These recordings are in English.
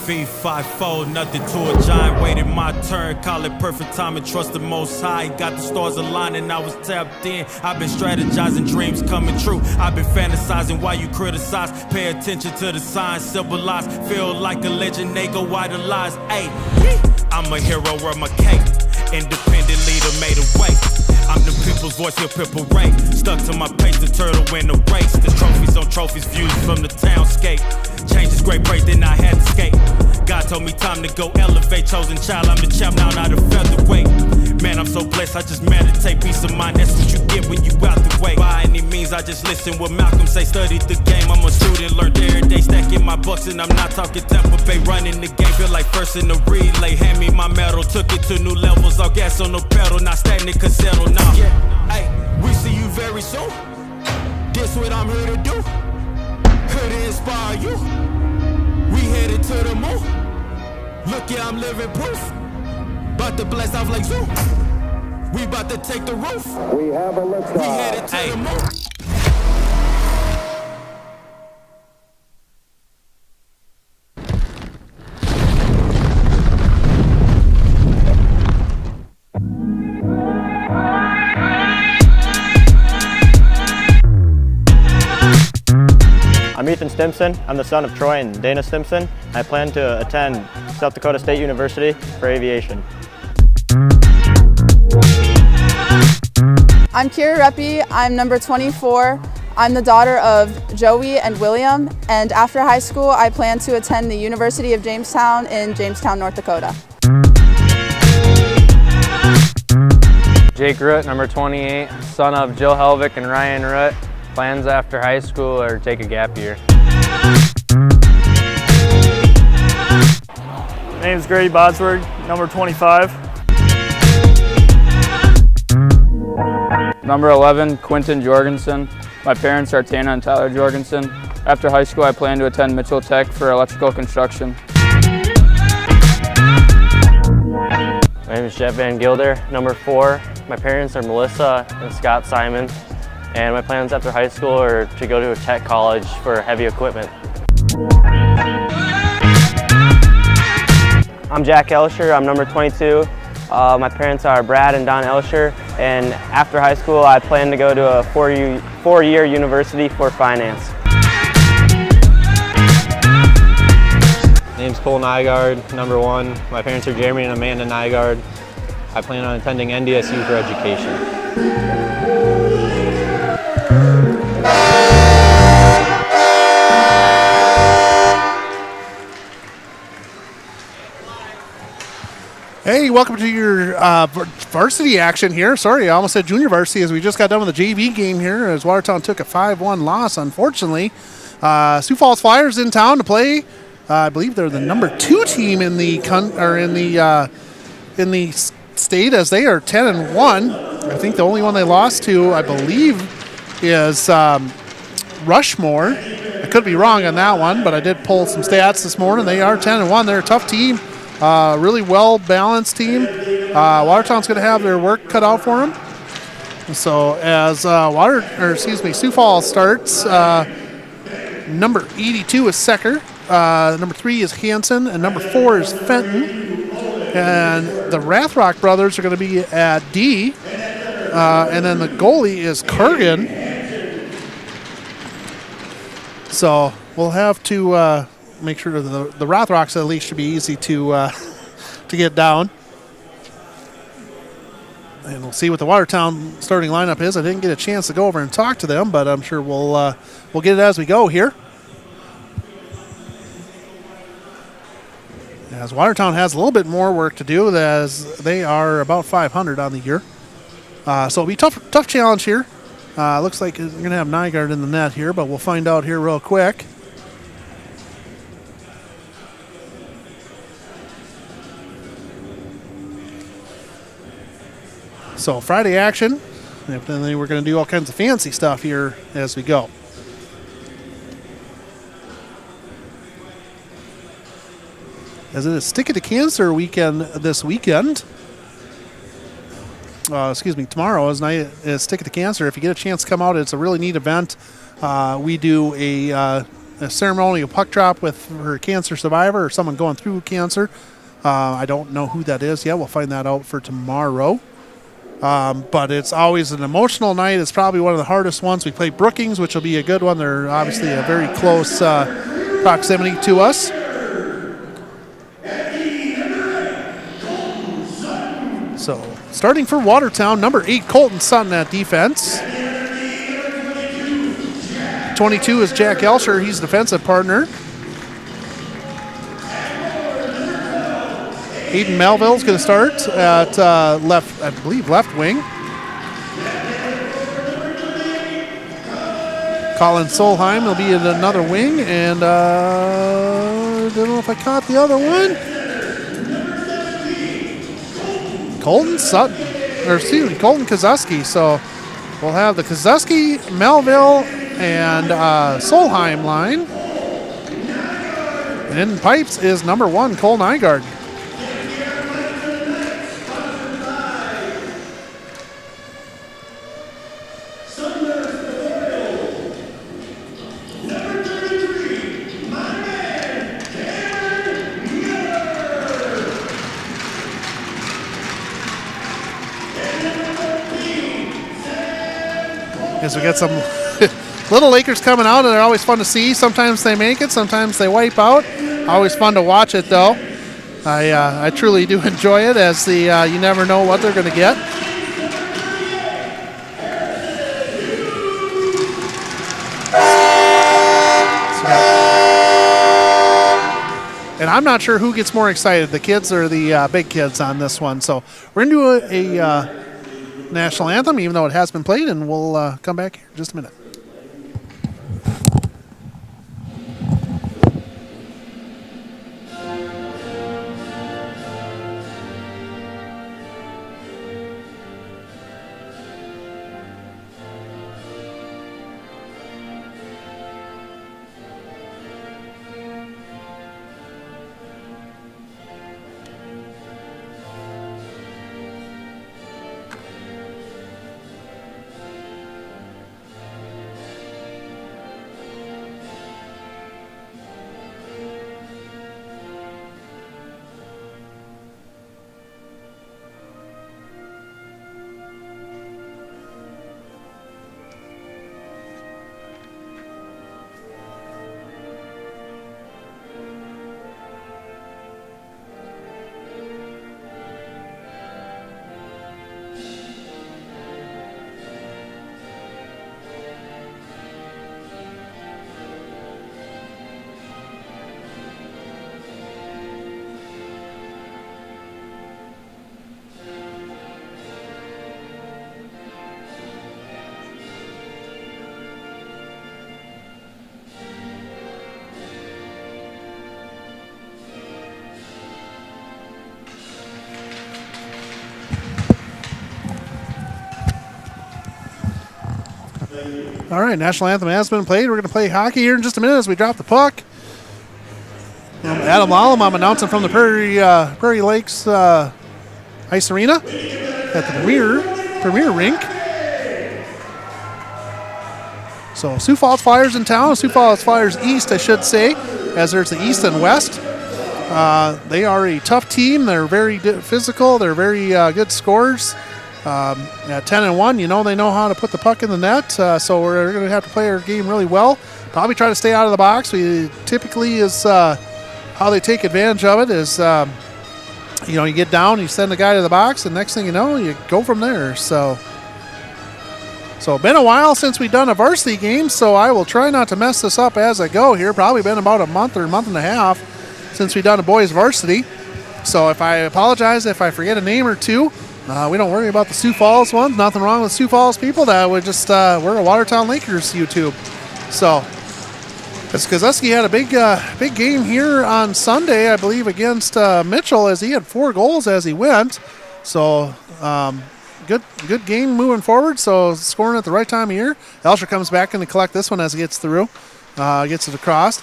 feet 5'4", nothing to a giant. Waited my turn, call it perfect time and trust the Most High. Got the stars aligning, I was tapped in. I've been strategizing, dreams coming true. I've been fantasizing while you criticize. Pay attention to the signs, symbolize. Feel like a legend, they go idolize. Ayy, I'm a hero, wear my cape. Independent leader made a way. I'm the people's voice, hip parade. Stuck to my pace, the turtle in the race. There's trophies on trophies, views from the townscape. Change is great praise, then I had to skate. God told me time to go elevate. Chosen child, I'm the champ, now not a featherweight. Man, I'm so blessed, I just meditate. Peace of mind, that's what you get when you out the way. By any means, I just listen what Malcolm say. Studied the game, I'm a student, learned every day. Stacking my bucks and I'm not talking Tampa Bay. Running the game, feel like first in the relay. Hand me my medal, took it to new levels. All gas on the pedal, not stagnant, cause settle now. Yeah, hey, we see you very soon. This what I'm here to do. Could inspire you. We headed to the moon. Look, yeah, I'm living proof. About to blast off like Sioux. We about to take the roof. We have a liftoff. We headed to the moon. I'm Ethan Stimson. I'm the son of Troy and Dana Stimson. I plan to attend South Dakota State University for aviation. I'm Kira Reppy. I'm number 24. I'm the daughter of Joey and William, and after high school I plan to attend the University of Jamestown in Jamestown, North Dakota. Jake Root, number 28, son of Jill Helvick and Ryan Root. Plans after high school or take a gap year. My name is Grady Bodsword, number 25. Number 11, Quinton Jorgensen. My parents are Tana and Tyler Jorgensen. After high school, I plan to attend Mitchell Tech for electrical construction. My name is Jeff Van Gilder, number 4. My parents are Melissa and Scott Simon. And my plans after high school are to go to a tech college for heavy equipment. I'm Jack Elsher, I'm number 22. My parents are Brad and Don Elsher, and after high school I plan to go to a four-year university for finance. Name's Cole Nygaard, number 1. My parents are Jeremy and Amanda Nygaard. I plan on attending NDSU for education. Hey, welcome to your varsity action here. Sorry, I almost said junior varsity as we just got done with the JV game here as Watertown took a 5-1 loss, unfortunately. Sioux Falls Flyers in town to play. I believe they're the number 2 team in the state as they are 10-1. I think the only one they lost to, I believe, is Rushmore. I could be wrong on that one, but I did pull some stats this morning. They are 10-1. They're a tough team. Really well-balanced team. Watertown's going to have their work cut out for them. So as Sioux Falls starts, number 82 is Secker, number 3 is Hanson, and number 4 is Fenton. And the Rathrock brothers are going to be at D, and then the goalie is Kurgan. So we'll have to make sure the Rothrocks at least should be easy to get down. And we'll see what the Watertown starting lineup is. I didn't get a chance to go over and talk to them, but I'm sure we'll get it as we go here. As Watertown has a little bit more work to do as they are about 500 on the year. So it'll be tough challenge here. Looks like we're going to have Nygaard in the net here, but we'll find out here real quick. So Friday action, and then we're going to do all kinds of fancy stuff here as we go. As it is Stick It to Cancer weekend this weekend. Tomorrow is Stick It to Cancer. If you get a chance to come out, it's a really neat event. We do a a ceremonial puck drop with her cancer survivor or someone going through cancer. I don't know who that is yet. We'll find that out for tomorrow. But it's always an emotional night. It's probably one of the hardest ones. We play Brookings, which will be a good one. They're obviously a very close proximity to us. So starting for Watertown, number 8, Colton Sutton at defense. 22 is Jack Elsher. He's defensive partner. Aiden Melville's going to start at left, I believe, left wing. Colin Solheim will be in another wing, and I don't know if I caught the other one. Colton Sutton, or excuse me, Colton Kozuski. So we'll have the Kozuski, Melville, and Solheim line. And in pipes is number 1, Cole Nygaard. As we get some little Lakers coming out, and they're always fun to see. Sometimes they make it, sometimes they wipe out. Always fun to watch it, though. I truly do enjoy it, as the you never know what they're going to get. And I'm not sure who gets more excited, the kids or the big kids on this one. So we're going to do a national anthem, even though it has been played, and we'll come back here in just a minute. All right, national anthem has been played. We're going to play hockey here in just a minute as we drop the puck. Adam Lallam, I'm announcing from the Prairie Lakes Ice Arena at the Premier Rink. So Sioux Falls Flyers in town. Sioux Falls Flyers East, I should say, as there's the East and West. They are a tough team. They're very physical. They're very good scorers. At 10-1, you know they know how to put the puck in the net, so we're going to have to play our game really well. Probably try to stay out of the box. We typically is how they take advantage of it is, you get down, you send the guy to the box, and next thing you know, you go from there. So been a while since we've done a varsity game, so I will try not to mess this up as I go here. Probably been about a month or a month and a half since we've done a boys varsity. So if I apologize if I forget a name or two. We don't worry about the Sioux Falls ones. Nothing wrong with Sioux Falls people. That would just we're a Watertown Lakers YouTube. So Kozuski had a big game here on Sunday, I believe, against Mitchell, as he had 4 goals as he went. So good game moving forward. So scoring at the right time of year. Elsher comes back in to collect this one as he gets through, gets it across,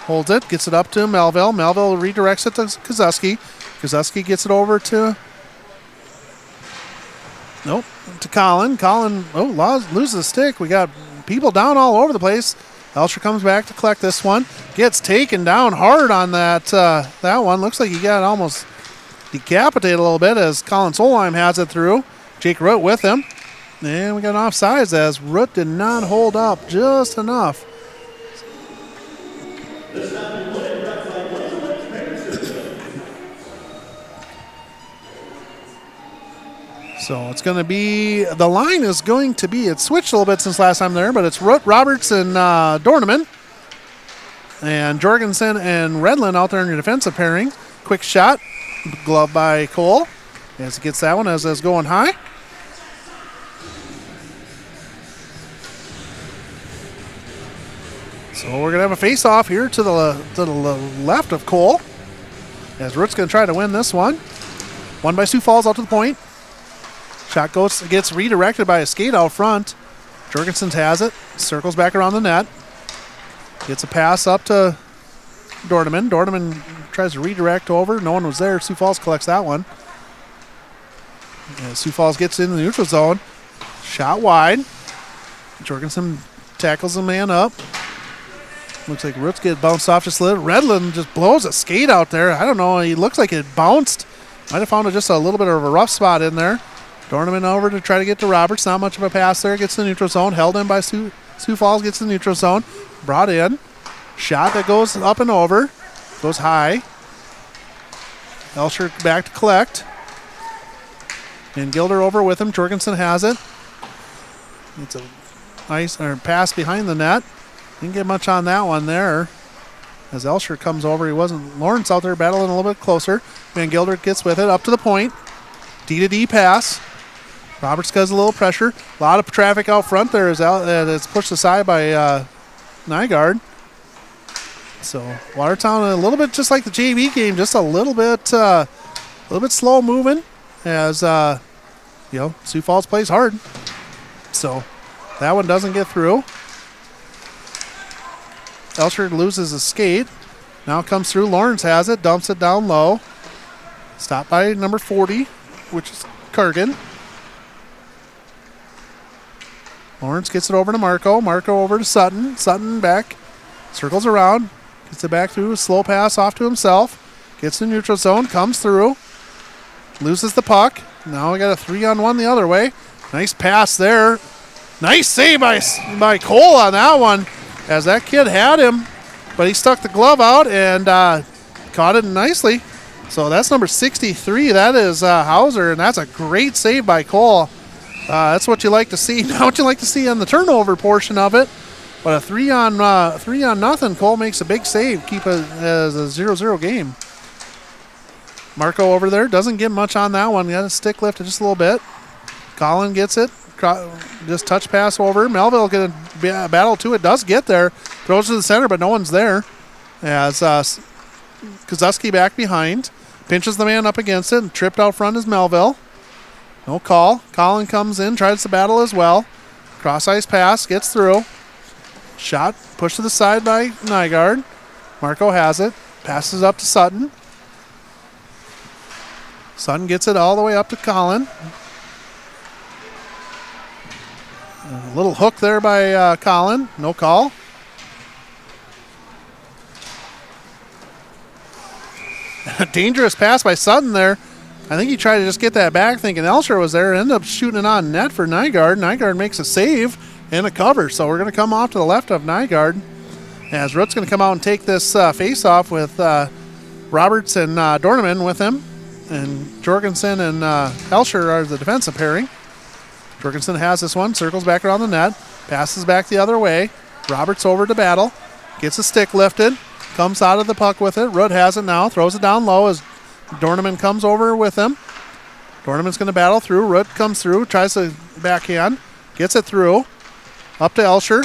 holds it, gets it up to Melville. Melville redirects it to Kozuski. Kozuski gets it over to. Nope, to Colin. Colin loses the stick. We got people down all over the place. Elsher comes back to collect this one. Gets taken down hard on that one. Looks like he got almost decapitated a little bit as Colin Solheim has it through. Jake Root with him. And we got an offsides as Root did not hold up just enough. So it's going to be, the line is going to be, it's switched a little bit since last time there, but it's Root, Roberts, and Dorneman. And Jorgensen and Redland out there in your defensive pairing. Quick shot, glove by Cole. As he gets that one as it's going high. So we're going to have a face-off here to the left of Cole. As Root's going to try to win this one. One by Sioux Falls out to the point. Shot gets redirected by a skate out front. Jorgensen has it. Circles back around the net. Gets a pass up to Dorneman. Dorneman tries to redirect over. No one was there. Sioux Falls collects that one. Sioux Falls gets into the neutral zone. Shot wide. Jorgensen tackles the man up. Looks like Roots get bounced off just a little. Redland just blows a skate out there. I don't know. He looks like it bounced. Might have found just a little bit of a rough spot in there. Dorneman over to try to get to Roberts. Not much of a pass there. Gets to the neutral zone. Held in by Sioux Falls. Gets to the neutral zone. Brought in. Shot that goes up and over. Goes high. Elsher back to collect. And Gilder over with him. Jorgensen has it. It's a nice pass behind the net. Didn't get much on that one there. As Elsher comes over, he wasn't. Lawrence out there battling a little bit closer. Van Gilder gets with it up to the point. D-to-D pass. Roberts gets a little pressure. A lot of traffic out front there as it's pushed aside by Nygaard. So Watertown a little bit just like the JV game, just a little bit slow moving as Sioux Falls plays hard. So that one doesn't get through. Elsher loses a skate. Now comes through. Lawrence has it. Dumps it down low. Stopped by number 40, which is Kurgan. Lawrence gets it over to Marco. Marco over to Sutton. Sutton back. Circles around. Gets it back through. A slow pass off to himself. Gets to neutral zone. Comes through. Loses the puck. Now we got a 3-on-1 the other way. Nice pass there. Nice save by Cole on that one. As that kid had him, but he stuck the glove out and caught it nicely. So that's number 63. That is Hauser, and that's a great save by Cole. That's what you like to see. Not what you like to see on the turnover portion of it, but a 3-on-0. Cole makes a big save, keep it as a 0-0 game. Marco over there doesn't get much on that one. Got a stick lifted just a little bit. Colin gets it. Just touch pass over. Melville get a battle to it. Does get there. Throws to the center, but no one's there. As Kozuski back behind. Pinches the man up against it. And tripped out front is Melville. No call. Colin comes in. Tries to battle as well. Cross-ice pass. Gets through. Shot. Pushed to the side by Nygaard. Marco has it. Passes up to Sutton. Sutton gets it all the way up to Colin. A little hook there by Colin. No call. Dangerous pass by Sutton there. I think he tried to just get that back thinking Elsher was there. Ended up shooting it on net for Nygaard. Nygaard makes a save and a cover. So we're going to come off to the left of Nygaard. As Root's going to come out and take this face-off with Roberts and Dorneman with him. And Jorgensen and Elsher are the defensive pairing. Jorgensen has this one, circles back around the net, passes back the other way. Roberts over to battle, gets a stick lifted, comes out of the puck with it. Root has it now, throws it down low as Dorneman comes over with him. Dorneman's going to battle through. Root comes through, tries to backhand, gets it through, up to Elsher.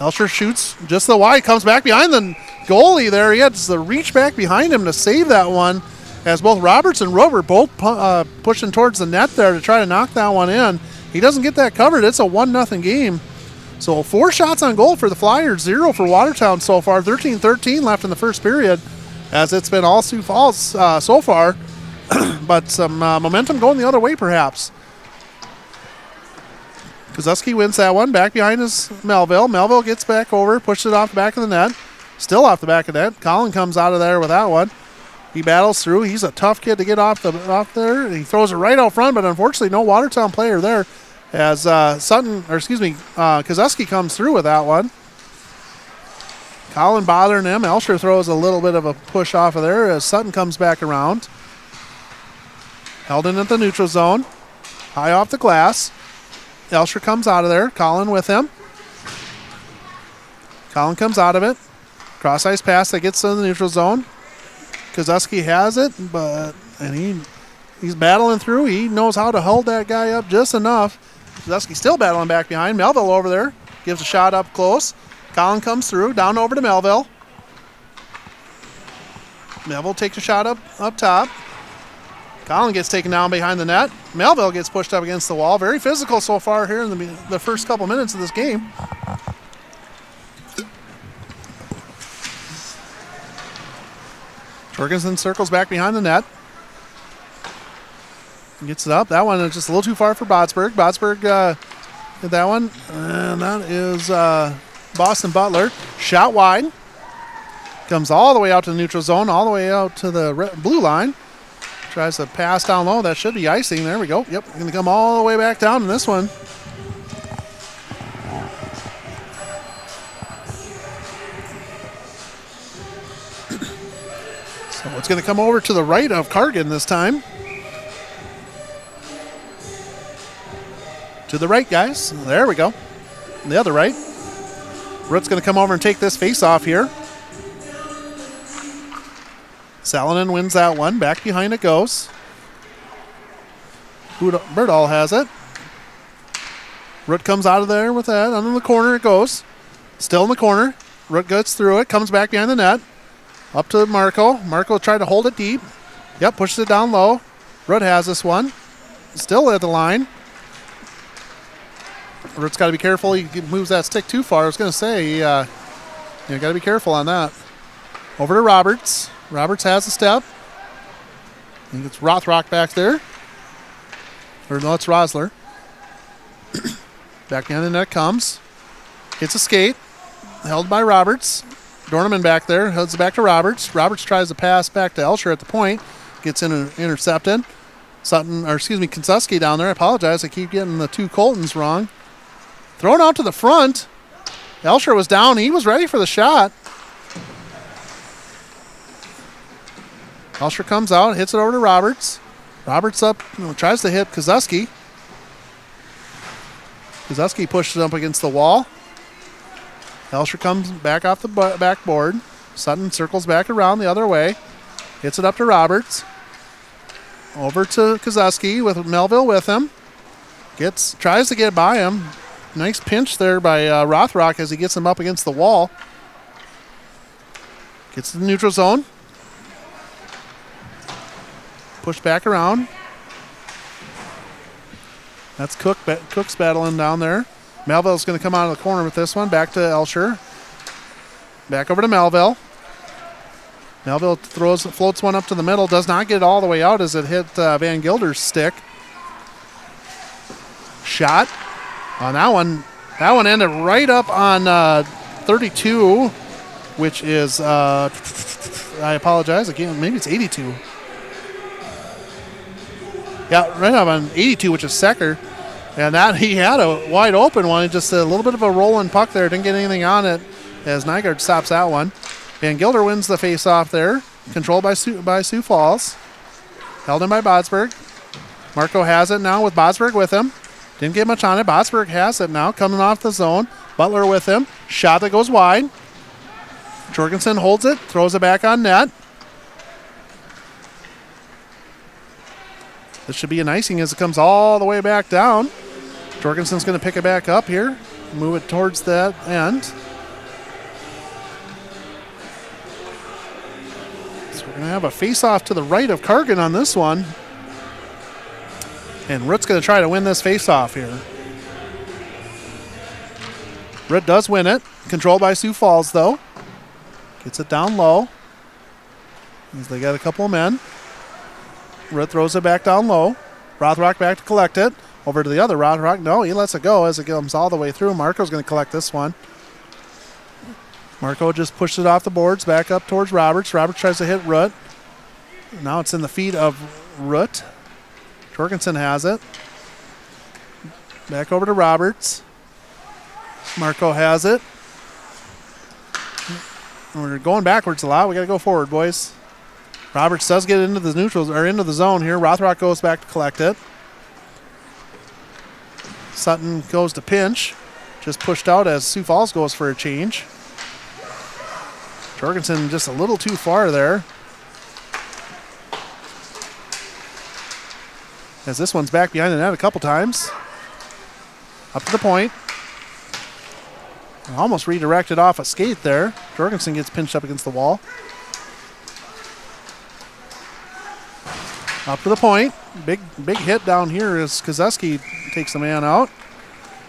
Elsher shoots just the wide, comes back behind the goalie there. He had to reach back behind him to save that one. As both Roberts and Rowe were both pushing towards the net there to try to knock that one in. He doesn't get that covered. It's a 1-0 game. So 4 shots on goal for the Flyers, 0 for Watertown so far. 13-13 left in the first period, as it's been all Sioux Falls so far. But some momentum going the other way perhaps. Kozuski wins that one. Back behind is Melville. Melville gets back over, pushes it off the back of the net. Still off the back of the net. Colin comes out of there with that one. He battles through. He's a tough kid to get off there. He throws it right out front, but unfortunately no Watertown player there as Kozuski comes through with that one. Colin bothering him. Elsher throws a little bit of a push off of there as Sutton comes back around. Held in at the neutral zone. High off the glass. Elsher comes out of there. Colin with him. Colin comes out of it. Cross ice pass that gets to the neutral zone. Kozuski has it, he's battling through. He knows how to hold that guy up just enough. Kozuski still battling back behind. Melville over there. Gives a shot up close. Colin comes through. Down over to Melville. Melville takes a shot up top. Colin gets taken down behind the net. Melville gets pushed up against the wall. Very physical so far here in the first couple minutes of this game. Jorgensen circles back behind the net. Gets it up. That one is just a little too far for Botsberg. Botsberg hit that one. And that is Boston Butler. Shot wide. Comes all the way out to the neutral zone, all the way out to the blue line. Tries to pass down low. That should be icing. There we go. Yep, going to come all the way back down in this one. So it's going to come over to the right of Cargan this time. To the right, guys. There we go. The other right. Root's going to come over and take this face off here. Salonen wins that one. Back behind it goes. Birdall has it. Root comes out of there with that. Under the corner it goes. Still in the corner. Root gets through it. Comes back behind the net. Up to Marco. Marco tried to hold it deep. Yep, pushes it down low. Root has this one. Still at the line. Root's got to be careful. He moves that stick too far. I was going to say, you got to be careful on that. Over to Roberts. Roberts has a step. I think it's Rothrock back there. Or no, it's Rosler. Back behind the net comes. Hits a skate. Held by Roberts. Dorneman back there. Heads it back to Roberts. Roberts tries to pass back to Elsher at the point. Gets intercepted. Kozuski down there. I apologize. I keep getting the two Coltons wrong. Thrown out to the front. Elsher was down. He was ready for the shot. Elsher comes out, hits it over to Roberts. Roberts up, tries to hit Kozuski. Kozuski pushes it up against the wall. Elsher comes back off the backboard. Sutton circles back around the other way. Hits it up to Roberts. Over to Kozuski with Melville with him. Tries to get by him. Nice pinch there by Rothrock as he gets him up against the wall. Gets to the neutral zone. Push back around. That's Cook's battling down there. Melville's going to come out of the corner with this one. Back to Elsher. Back over to Melville. Melville floats one up to the middle. Does not get it all the way out as it hit Van Gilder's stick. Shot on that one. That one ended right up on 32, which is, I apologize again, maybe it's 82. Yeah, right up on 82, which is Secker. And that he had a wide open one, just a little bit of a rolling puck there. Didn't get anything on it as Nygaard stops that one. Van Gilder wins the face-off there. Controlled by Sioux Falls. Held in by Botsberg. Marco has it now with Botsberg with him. Didn't get much on it. Botsberg has it now, coming off the zone. Butler with him. Shot that goes wide. Jorgensen holds it, throws it back on net. This should be an icing as it comes all the way back down. Jorgensen's going to pick it back up here, move it towards that end. So we're going to have a face-off to the right of Cargan on this one. And Root's going to try to win this face-off here. Root does win it. Controlled by Sioux Falls, though. Gets it down low. As they got a couple of men. Root throws it back down low. Rothrock back to collect it. Over to the other Rock. No, he lets it go as it comes all the way through. Marco's going to collect this one. Marco just pushed it off the boards, back up towards Roberts. Roberts tries to hit Root. Now it's in the feet of Root. Jorgensen has it. Back over to Roberts. Marco has it. We're going backwards a lot. We got to go forward, boys. Roberts does get into the neutrals or into the zone here. Rothrock goes back to collect it. Sutton goes to pinch. Just pushed out as Sioux Falls goes for a change. Jorgensen just a little too far there. As this one's back behind the net a couple times. Up to the point. Almost redirected off a skate there. Jorgensen gets pinched up against the wall. Up to the point. Big hit down here as Kozeski takes the man out.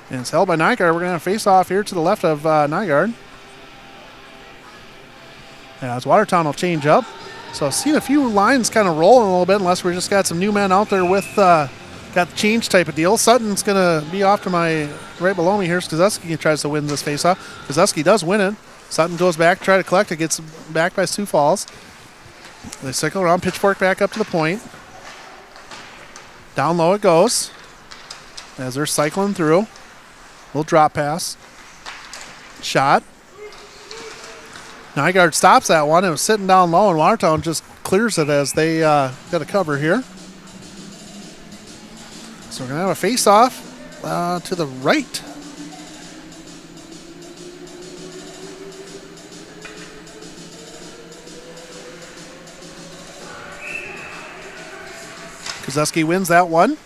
And it's held by Nygaard. We're going to have a face-off here to the left of Nygaard. As Watertown will change up. So I've seen a few lines kind of rolling a little bit unless we just got some new men out there with got the change type of deal. Sutton's going to be off to my right below me here. Kozeski tries to win this face-off. Kozeski does win it. Sutton goes back, try to collect it, gets back by Sioux Falls. They cycle around, pitchfork back up to the point. Down low it goes as they're cycling through. Little drop pass. Shot. Nygaard stops that one. It was sitting down low, and Watertown just clears it as they got a cover here. So we're going to have a face-off to the right. Kozeski wins that one.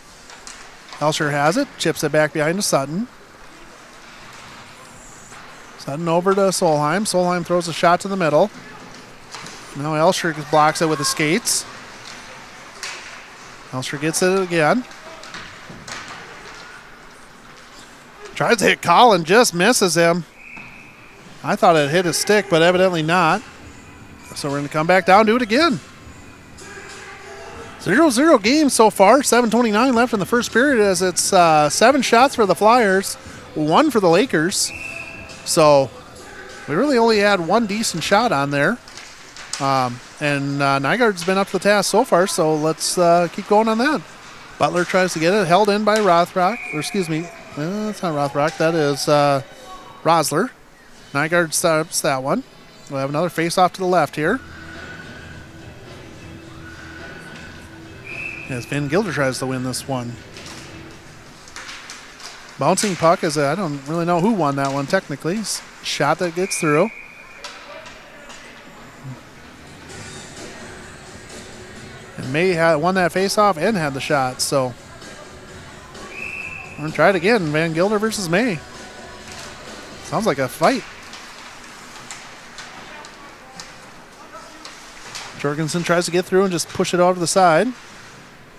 Elsher has it, chips it back behind to Sutton. Sutton over to Solheim. Solheim throws a shot to the middle. Now Elsher blocks it with the skates. Elsher gets it again. Tries to hit Colin, just misses him. I thought it hit his stick, but evidently not. So we're going to come back down, do it again. 0-0 game so far. 7:29 left in the first period as it's 7 shots for the Flyers, 1 for the Lakers. So we really only had 1 decent shot on there. And Nygaard's been up to the task so far, so let's keep going on that. Butler tries to get it, held in by Rothrock. Or excuse me, that's not Rothrock, that is Rosler. Nygaard stops that one. We'll have another face-off to the left here. As Van Gilder tries to win this one. Bouncing puck is I don't really know who won that one technically. Shot that gets through. And May had won that face-off and had the shot, so we're going to try it again. Van Gilder versus May. Sounds like a fight. Jorgensen tries to get through and just push it over to the side.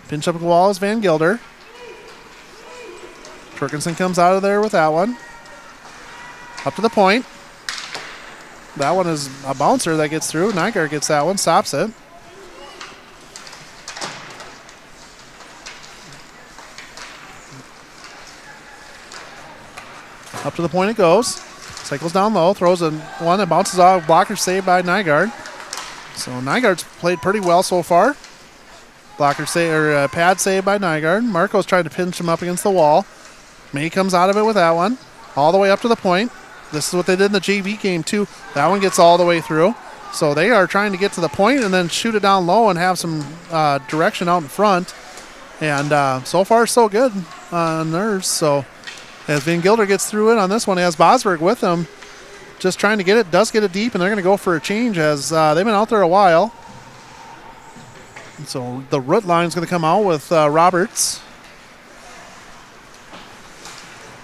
Pinch up the wall is Van Gilder. Jorgensen comes out of there with that one. Up to the point. That one is a bouncer that gets through. Nygaard gets that one, stops it. Up to the point it goes. Cycles down low, throws a one that bounces off. Blocker saved by Nygaard. So Nygaard's played pretty well so far. Blocker save or pad save by Nygaard. Marco's trying to pinch him up against the wall. May comes out of it with that one. All the way up to the point. This is what they did in the JV game too. That one gets all the way through. So they are trying to get to the point and then shoot it down low and have some direction out in front. And so far so good on theirs. So as Van Gilder gets through it on this one, he has Bosberg with him. Just trying to get it. Does get it deep and they're going to go for a change as they've been out there a while. So the root line is going to come out with Roberts.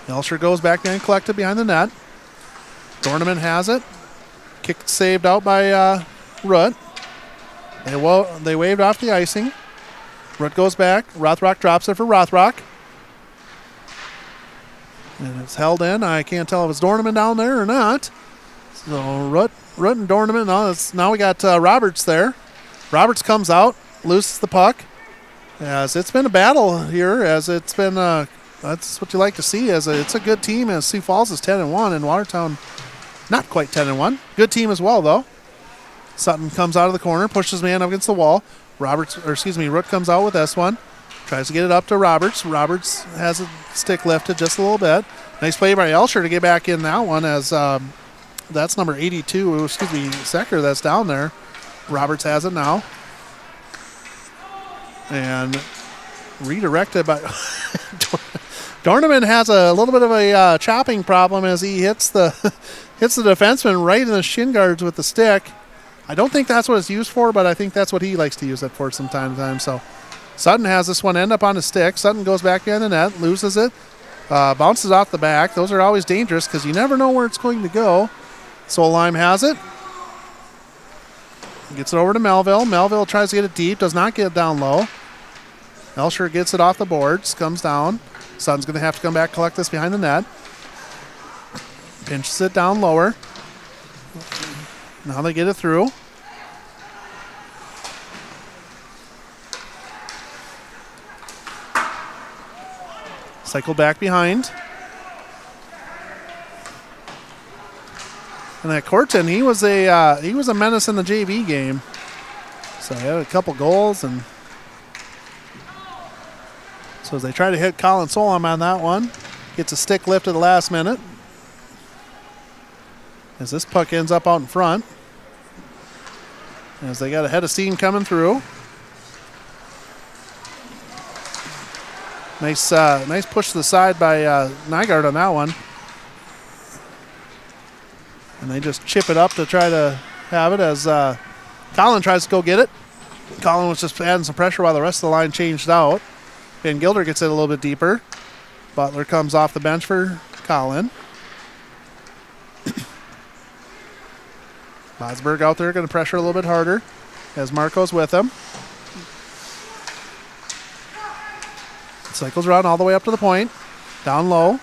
Elsher goes back there and collected behind the net. Dorneman has it. Kick saved out by Root. They waved off the icing. Root goes back. Rothrock drops it for Rothrock. And it's held in. I can't tell if it's Dorneman down there or not. So Root and Dorneman. Now we got Roberts there. Roberts comes out. Loses the puck. As it's been a battle here, as it's been That's what you like to see. It's a good team, as Sioux Falls is 10-1, and Watertown not quite 10-1. Good team as well, though. Sutton comes out of the corner, pushes man up against the wall. Root comes out with S1. Tries to get it up to Roberts. Roberts has a stick lifted just a little bit. Nice play by Elsher to get back in that one, as that's number 82, Secker that's down there. Roberts has it now. And redirected by Dorneman has a little bit of a chopping problem as he hits the defenseman right in the shin guards with the stick. I don't think that's what it's used for, but I think that's what he likes to use it for from time to time. So Sutton has this one end up on the stick. Sutton goes back behind the net, loses it, bounces off the back. Those are always dangerous because you never know where it's going to go. Solheim has it. Gets it over to Melville. Melville tries to get it deep, does not get it down low. Elsher gets it off the boards, comes down. Sutton's going to have to come back, collect this behind the net. Pinches it down lower. Now they get it through. Cycle back behind. And that Corton, he was a menace in the JV game. So he had a couple goals, and so as they try to hit Colin Solheim on that one, gets a stick lift at the last minute. As this puck ends up out in front, as they got a head of steam coming through. Nice push to the side by Nygaard on that one. And they just chip it up to try to have it as Colin tries to go get it. Colin was just adding some pressure while the rest of the line changed out. Van Gilder gets it a little bit deeper. Butler comes off the bench for Colin. Bosberg out there going to pressure a little bit harder as Marco's with him. Cycles around all the way up to the point. Down low.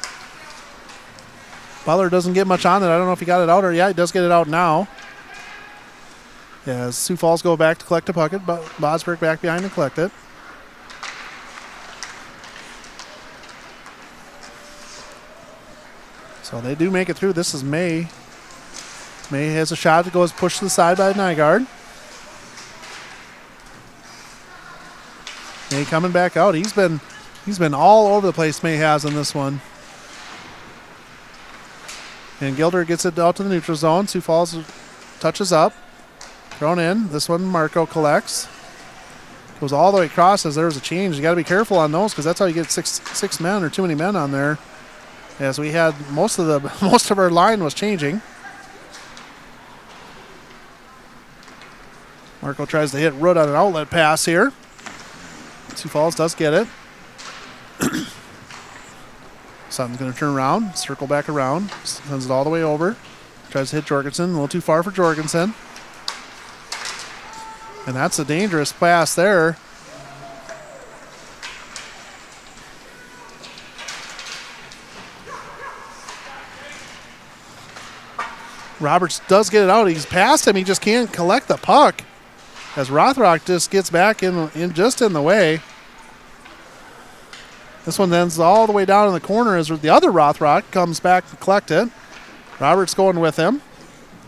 Butler doesn't get much on it. I don't know if he got it out or yeah, he does get it out now. As Sioux Falls go back to collect a puck, but Bosberg back behind to collect it. So they do make it through. This is May. May has a shot that goes pushed to the side by Nygaard. May coming back out. He's been all over the place, May has in this one. And Gilder gets it out to the neutral zone. Sioux Falls touches up. Thrown in. This one Marco collects. Goes all the way across as there's a change. You got to be careful on those because that's how you get six men or too many men on there. As we had most of our line was changing. Marco tries to hit Root on an outlet pass here. Sioux Falls does get it. Sutton's going to turn around, circle back around, sends it all the way over. Tries to hit Jorgensen, a little too far for Jorgensen. And that's a dangerous pass there. Roberts does get it out. He's past him. He just can't collect the puck. As Rothrock just gets back in the way. This one ends all the way down in the corner as the other Rothrock comes back to collect it. Roberts going with him.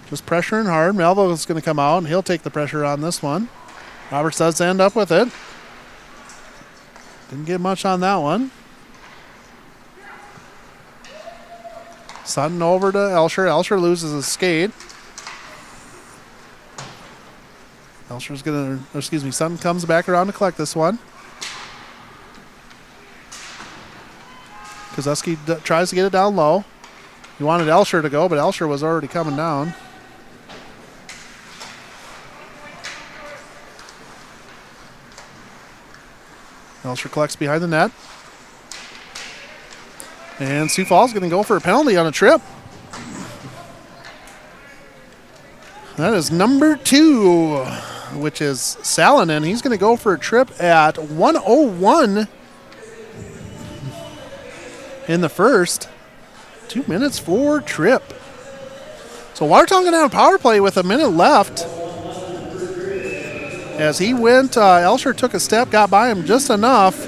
Just pressuring hard. Melville's going to come out, and he'll take the pressure on this one. Roberts does end up with it. Didn't get much on that one. Sutton over to Elsher. Elsher loses his skate. Sutton comes back around to collect this one. Kozuski tries to get it down low. He wanted Elsher to go, but Elsher was already coming down. Elsher collects behind the net. And Sioux Falls going to go for a penalty on a trip. That is number 2, which is Salonen. He's going to go for a trip at 1:01 in the first. 2 minutes for trip. So Watertown going to have a power play with a minute left. As he went, Elsher took a step, got by him just enough,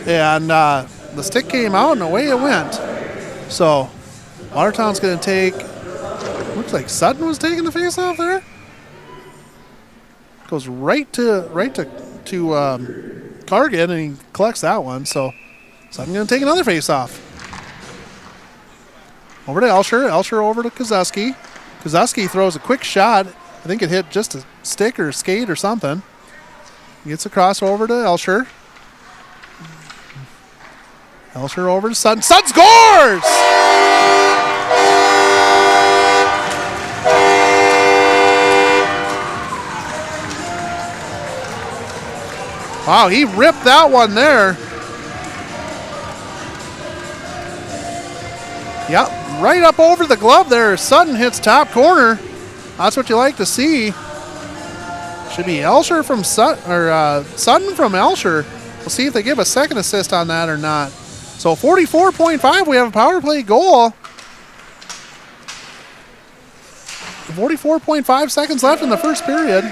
and the stick came out, and away it went. So Watertown's going to take, looks like Sutton was taking the face-off there. Goes right to Cargan, and he collects that one. So Sutton going to take another face-off. Over to Elsher. Elsher over to Kozeski. Kozeski throws a quick shot. I think it hit just a stick or a skate or something. Gets across over to Elsher. Elsher over to Sutton. Sutton scores! Wow, he ripped that one there. Yep, right up over the glove there. Sutton hits top corner. That's what you like to see. Should be Elsher from Sutton, or Sutton from Elsher. We'll see if they give a second assist on that or not. So 44.5, we have a power play goal. 44.5 seconds left in the first period.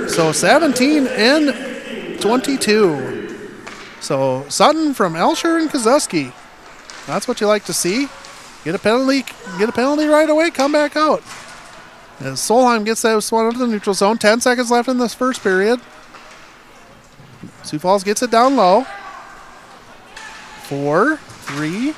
So 17 and 22. So Sutton from Elsher and Kozeski. That's what you like to see. Get a penalty right away, come back out. As Solheim gets this one into the neutral zone, 10 seconds left in this first period. Sioux Falls gets it down low. 4, 3.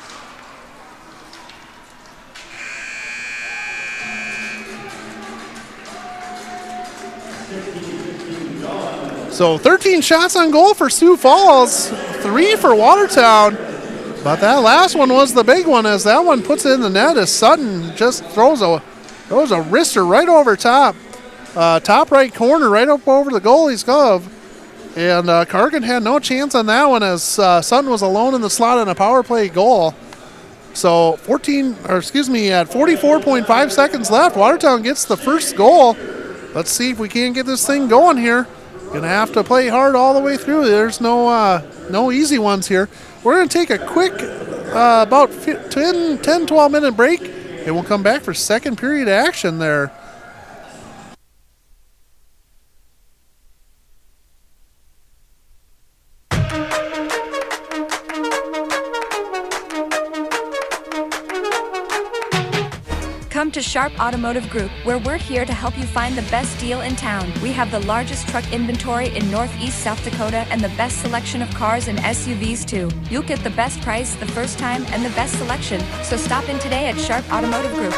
So 13 shots on goal for Sioux Falls, 3 for Watertown. But that last one was the big one, as that one puts it in the net as Sutton just throws a wrister right over top. Top right corner, right up over the goalie's glove. And Cargan had no chance on that one, as Sutton was alone in the slot on a power play goal. So at 44.5 seconds left, Watertown gets the first goal. Let's see if we can't get this thing going here. Gonna have to play hard all the way through. There's no easy ones here. We're gonna take a quick about 10-12 minute break, and we'll come back for second period action there. Come to Sharp Automotive Group, where we're here to help you find the best deal in town. We have the largest truck inventory in Northeast South Dakota and the best selection of cars and SUVs too. You'll get the best price the first time and the best selection. So stop in today at Sharp Automotive Group.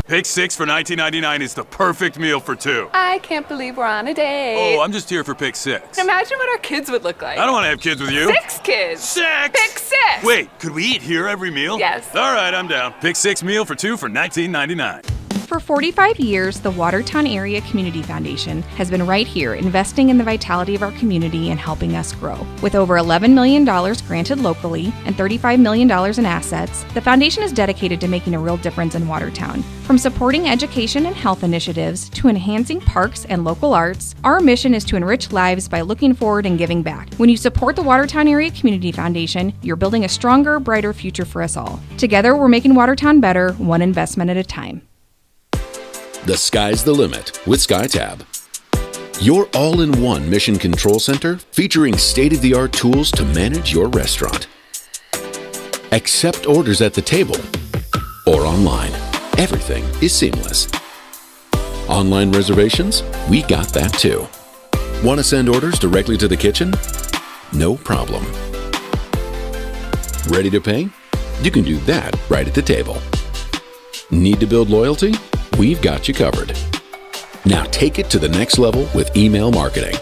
Pick 6 for $19.99 is the perfect meal for two. I can't believe we're on a date. Oh, I'm just here for pick 6. Imagine what our kids would look like. I don't want to have kids with you. 6 kids. 6! Pick 6! Wait, could we eat here every meal? Yes. All right, I'm down. Pick 6 meal for 2 for $19.99. For 45 years, the Watertown Area Community Foundation has been right here investing in the vitality of our community and helping us grow. With over $11 million granted locally and $35 million in assets, the foundation is dedicated to making a real difference in Watertown. From supporting education and health initiatives to enhancing parks and local arts, our mission is to enrich lives by looking forward and giving back. When you support the Watertown Area Community Foundation, you're building a stronger, brighter future for us all. Together, we're making Watertown better, one investment at a time. The sky's the limit with SkyTab. Your all-in-one mission control center featuring state-of-the-art tools to manage your restaurant. Accept orders at the table or online. Everything is seamless. Online reservations? We got that too. Want to send orders directly to the kitchen? No problem. Ready to pay? You can do that right at the table. Need to build loyalty? We've got you covered. Now take it to the next level with email marketing.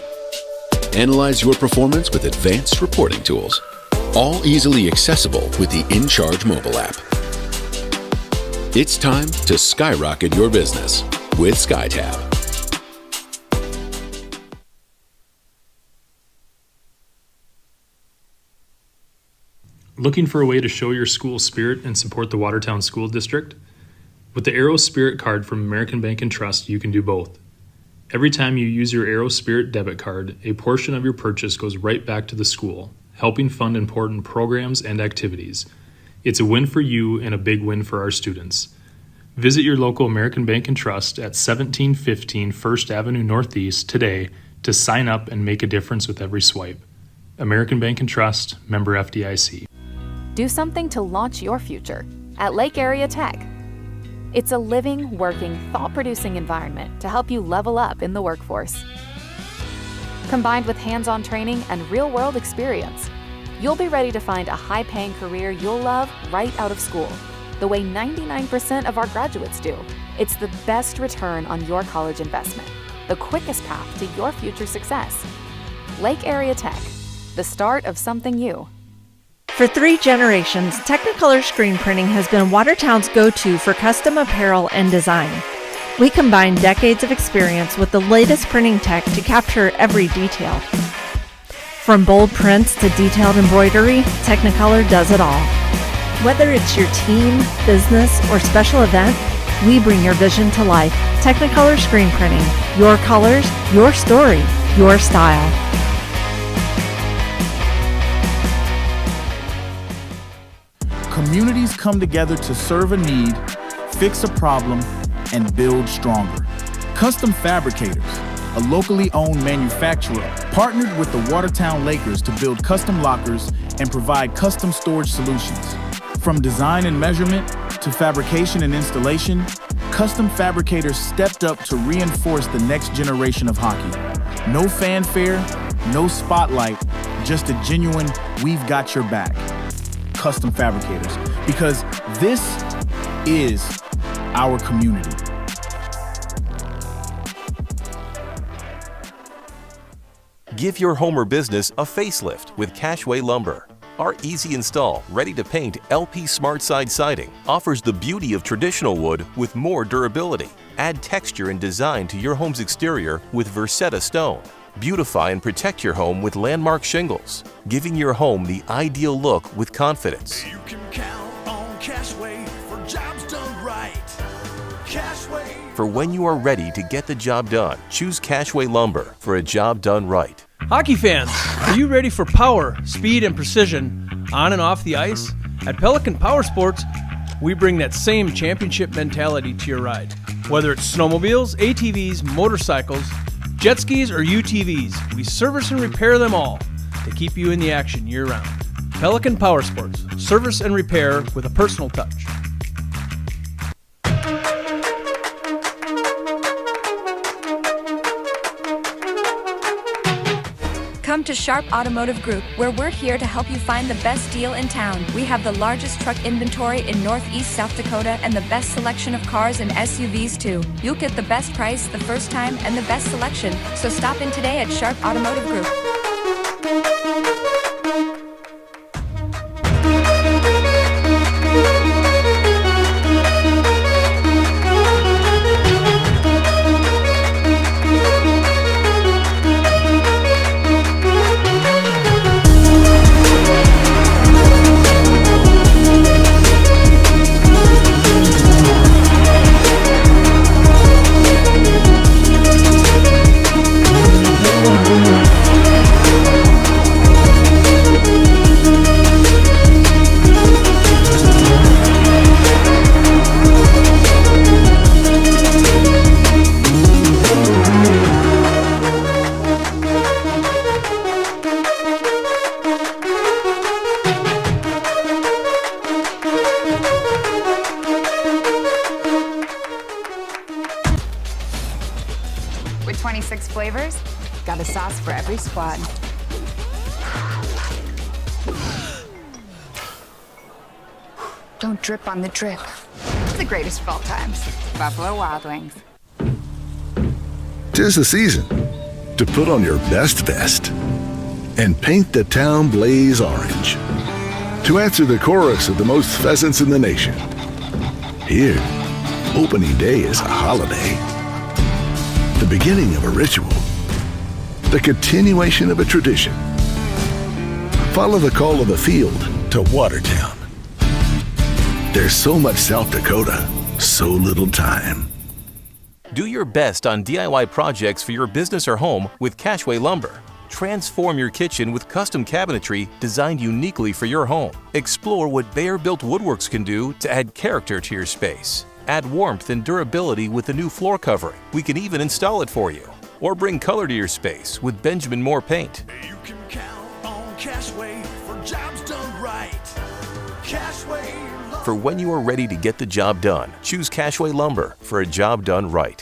Analyze your performance with advanced reporting tools, all easily accessible with the InCharge mobile app. It's time to skyrocket your business with SkyTab. Looking for a way to show your school spirit and support the Watertown School District? With the Aero Spirit card from American Bank and Trust, you can do both. Every time you use your Aero Spirit debit card, a portion of your purchase goes right back to the school, helping fund important programs and activities. It's a win for you and a big win for our students. Visit your local American Bank and Trust at 1715 First Avenue Northeast today to sign up and make a difference with every swipe. American Bank and Trust, member FDIC. Do something to launch your future at Lake Area Tech. It's a living, working, thought-producing environment to help you level up in the workforce. Combined with hands-on training and real-world experience, you'll be ready to find a high-paying career you'll love right out of school, the way 99% of our graduates do. It's the best return on your college investment, the quickest path to your future success. Lake Area Tech, the start of something new. For 3 generations, Technicolor screen printing has been Watertown's go-to for custom apparel and design. We combine decades of experience with the latest printing tech to capture every detail. From bold prints to detailed embroidery, Technicolor does it all. Whether it's your team, business, or special event, we bring your vision to life. Technicolor screen printing. Your colors, your story, your style. Communities come together to serve a need, fix a problem, and build stronger. Custom Fabricators, a locally owned manufacturer, partnered with the Watertown Lakers to build custom lockers and provide custom storage solutions. From design and measurement to fabrication and installation, Custom Fabricators stepped up to reinforce the next generation of hockey. No fanfare, no spotlight, just a genuine, we've got your back. Custom Fabricators, because this is our community. Give your home or business a facelift with Cashway Lumber. Our easy install, ready to paint LP Smart Side siding offers the beauty of traditional wood with more durability. Add texture and design to your home's exterior with Versetta stone. Beautify and protect your home with Landmark shingles, giving your home the ideal look with confidence. You can count on Cashway for jobs done right. Cashway. For when you are ready to get the job done, choose Cashway Lumber for a job done right. Hockey fans, are you ready for power, speed, and precision on and off the ice? At Pelican Power Sports, we bring that same championship mentality to your ride. Whether it's snowmobiles, ATVs, motorcycles, jet skis, or UTVs, we service and repair them all to keep you in the action year-round. Pelican Power Sports, service and repair with a personal touch. Come to Sharp Automotive Group, where we're here to help you find the best deal in town. We have the largest truck inventory in Northeast South Dakota and the best selection of cars and SUVs too. You'll get the best price the first time and the best selection, so stop in today at Sharp Automotive Group. got a sauce for every squad. Don't drip on the drip. It's the greatest of all times. Buffalo Wild Wings. 'Tis the season to put on your best vest and paint the town blaze orange. To answer the chorus of the most pheasants in the nation. Here, opening day is a holiday. The beginning of a ritual. The continuation of a tradition. Follow the call of the field to Watertown. There's so much South Dakota, so little time. Do your best on DIY projects for your business or home with Cashway Lumber. Transform your kitchen with custom cabinetry designed uniquely for your home. Explore what Bear-built woodworks can do to add character to your space. Add warmth and durability with the new floor covering. We can even install it for you. Or bring color to your space with Benjamin Moore paint. You can count on Cashway for jobs done right. Cashway Lumber. For when you are ready to get the job done, choose Cashway Lumber for a job done right.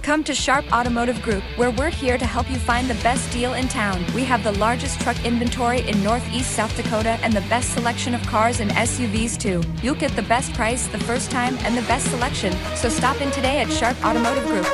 Come to Sharp Automotive Group, where we're here to help you find the best deal in town. We have the largest truck inventory in Northeast South Dakota and the best selection of cars and SUVs too. You'll get the best price the first time and the best selection, so stop in today at Sharp Automotive Group.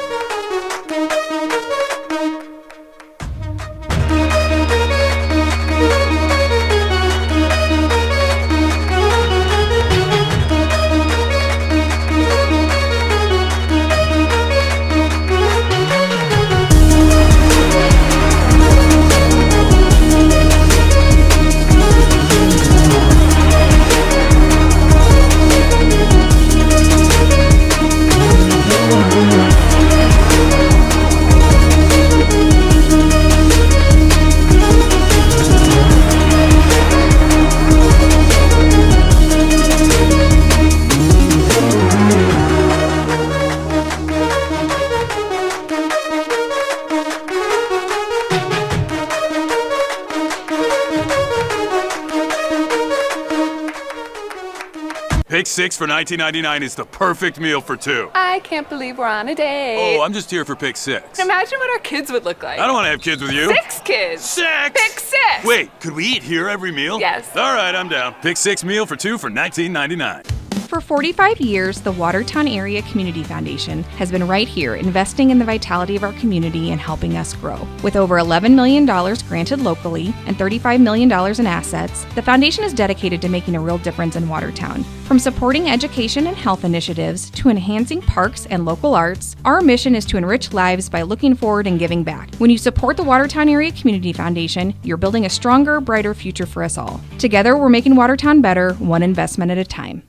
Pick 6 for $19.99 is the perfect meal for two. I can't believe we're on a date. Oh, I'm just here for pick 6. Imagine what our kids would look like. I don't want to have kids with you. 6 kids. 6! Pick 6! Wait, could we eat here every meal? Yes. All right, I'm down. Pick 6 meal for two for $19.99. For 45 years, the Watertown Area Community Foundation has been right here investing in the vitality of our community and helping us grow. With over $11 million granted locally and $35 million in assets, the foundation is dedicated to making a real difference in Watertown. From supporting education and health initiatives to enhancing parks and local arts, our mission is to enrich lives by looking forward and giving back. When you support the Watertown Area Community Foundation, you're building a stronger, brighter future for us all. Together, we're making Watertown better, one investment at a time.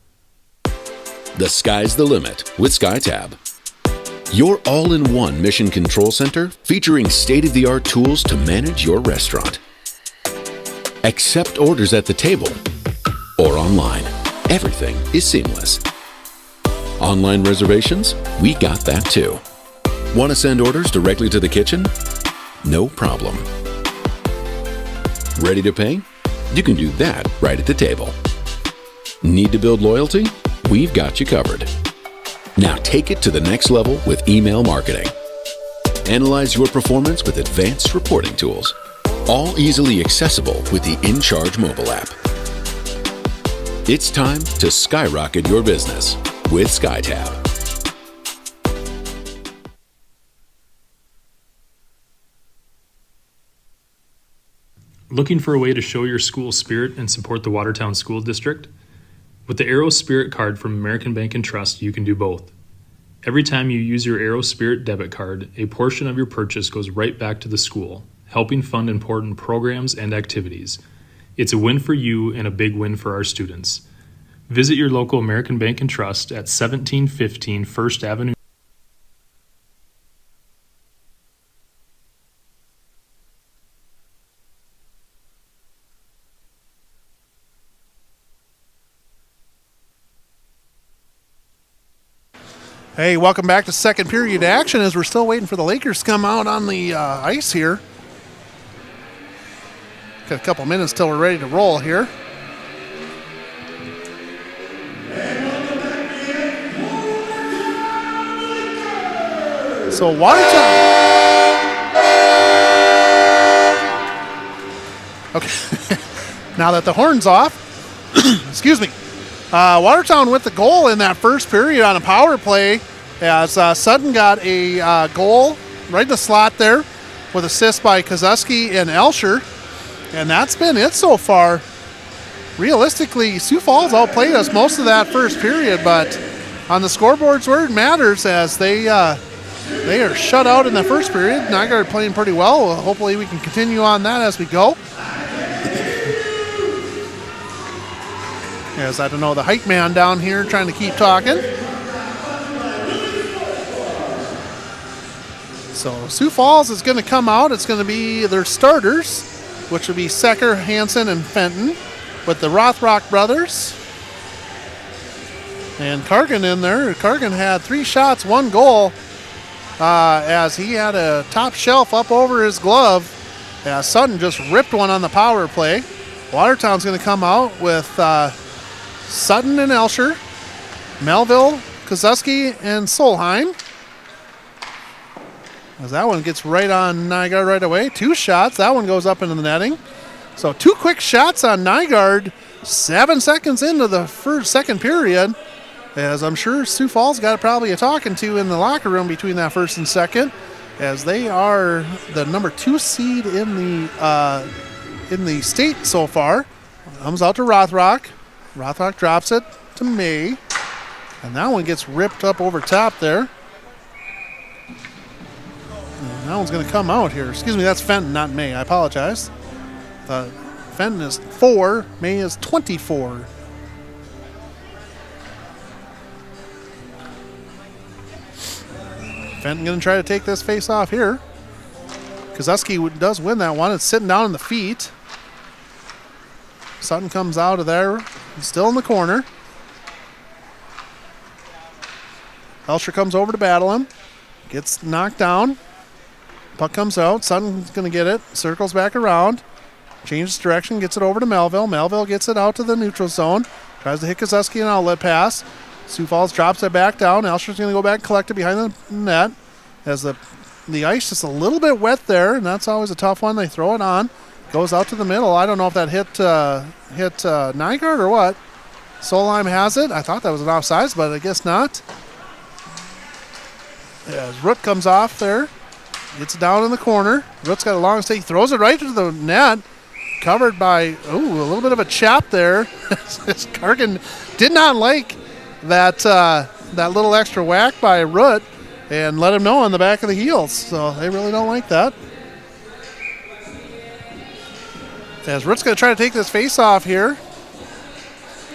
The sky's the limit with SkyTab. Your all-in-one mission control center featuring state-of-the-art tools to manage your restaurant. Accept orders at the table or online. Everything is seamless. Online reservations? We got that too. Want to send orders directly to the kitchen? No problem. Ready to pay? You can do that right at the table. Need to build loyalty? We've got you covered. Now take it to the next level with email marketing. Analyze your performance with advanced reporting tools, all easily accessible with the InCharge mobile app. It's time to skyrocket your business with SkyTab. Looking for a way to show your school spirit and support the Watertown School District? With the Aero Spirit card from American Bank and Trust, you can do both. Every time you use your Aero Spirit debit card, a portion of your purchase goes right back to the school, helping fund important programs and activities. It's a win for you and a big win for our students. Visit your local American Bank and Trust at 1715 First Avenue. Hey, welcome back to second period action as we're still waiting for the Lakers to come out on the ice here. Got a couple minutes till we're ready to roll here. So Watertown. Okay. Now that the horn's off, excuse me. Watertown with the goal in that first period on a power play as Sutton got a goal right in the slot there with assist by Kozeski and Elsher. And that's been it so far. Realistically, Sioux Falls outplayed us most of that first period, but on the scoreboards where it matters as they are shut out in the first period. Nygaard playing pretty well. Hopefully we can continue on that as we go. As I don't know, the hype man down here trying to keep talking. So Sioux Falls is going to come out. It's going to be their starters, which will be Secker, Hansen, and Fenton, with the Rothrock brothers. And Cargan in there. Cargan had 3 shots, 1 goal, as he had a top shelf up over his glove. As Sutton just ripped one on the power play. Watertown's going to come out with Sutton and Elsher, Melville, Kozeski, and Solheim. As that one gets right on Nygaard right away. 2 shots. That one goes up into the netting. So 2 quick shots on Nygaard 7 seconds into the second period. As I'm sure Sioux Falls got probably a talking to in the locker room between that first and second, as they are the number 2 seed in the state so far. Comes out to Rothrock. Rothrock drops it to May. And that one gets ripped up over top there. And that one's going to come out here. Excuse me, that's Fenton, not May. I apologize. Fenton is 4. May is 24. Fenton going to try to take this face off here. Kozeski does win that one. It's sitting down in the feet. Sutton comes out of there. He's still in the corner. Elsher comes over to battle him. Gets knocked down. Puck comes out. Sutton's going to get it. Circles back around. Changes direction. Gets it over to Melville. Melville gets it out to the neutral zone. Tries to hit Kozeski an outlet pass. Sioux Falls drops it back down. Elsher's going to go back and collect it behind the net. As the ice is a little bit wet there, and that's always a tough one. They throw it on. Goes out to the middle. I don't know if that hit Nygaard or what. Solheim has it. I thought that was an offsides, but I guess not. As Root comes off there. Gets it down in the corner. Root's got a long stick. Throws it right to the net. Covered by, a little bit of a chop there. Cargan did not like that little extra whack by Root and let him know on the back of the heels. So they really don't like that. As Root's going to try to take this face off here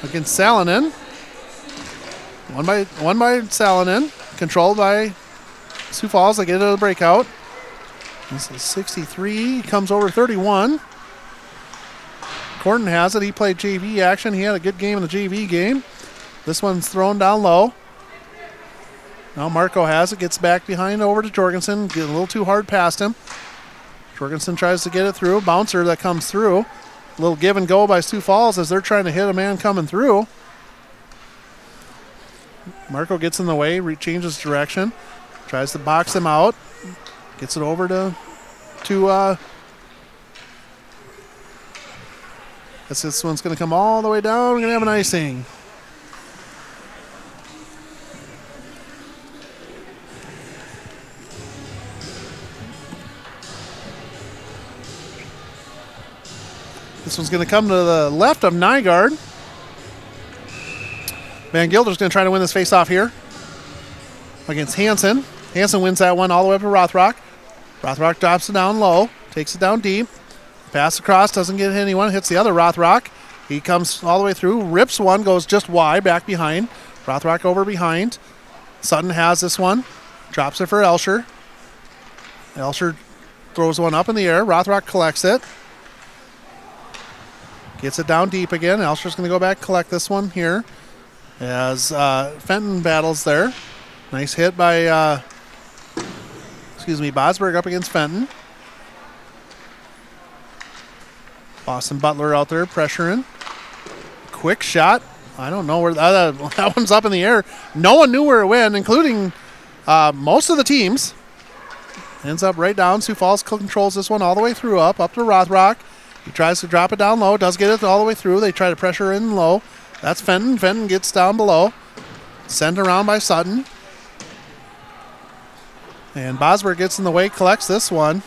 against Salonen. One by Salonen. Controlled by Sioux Falls. They get it to the breakout. This is 63. Comes over 31. Corton has it. He played JV action. He had a good game in the JV game. This one's thrown down low. Now Marco has it. Gets back behind over to Jorgensen. Get a little too hard past him. Jorgensen tries to get it through. Bouncer that comes through. A little give and go by Sioux Falls as they're trying to hit a man coming through. Marco gets in the way, changes direction. Tries to box him out. Gets it over to this one's going to come all the way down. We're going to have an icing. This one's going to come to the left of Nygaard. Van Gilder's going to try to win this face-off here against Hansen. Hansen wins that one all the way up to Rothrock. Rothrock drops it down low, takes it down deep. Pass across, doesn't get anyone, hits the other Rothrock. He comes all the way through, rips one, goes just wide, back behind. Rothrock over behind. Sutton has this one, drops it for Elsher. Elsher throws one up in the air. Rothrock collects it. Gets it down deep again. Elsher's going to go back, collect this one here as Fenton battles there. Nice hit by, Bosberg up against Fenton. Austin Butler out there pressuring. Quick shot. I don't know where that one's up in the air. No one knew where it went, including most of the teams. Ends up right down. Sioux Falls controls this one all the way through up to Rothrock. He tries to drop it down low. Does get it all the way through. They try to pressure in low. That's Fenton. Fenton gets down below. Sent around by Sutton. And Bosworth gets in the way, collects this one.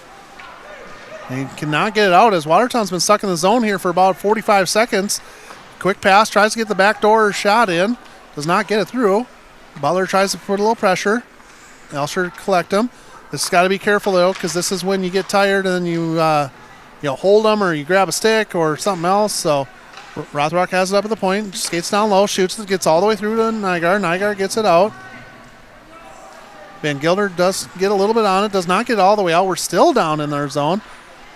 He cannot get it out as Watertown's been stuck in the zone here for about 45 seconds. Quick pass, tries to get the backdoor shot in. Does not get it through. Butler tries to put a little pressure. Elsher collect him. This has got to be careful, though, because this is when you get tired and you hold them or you grab a stick or something else. So Rothrock has it up at the point, skates down low, shoots it, gets all the way through to Nygaard. Nygaard gets it out. Van Gilder does get a little bit on it, does not get it all the way out. We're still down in their zone.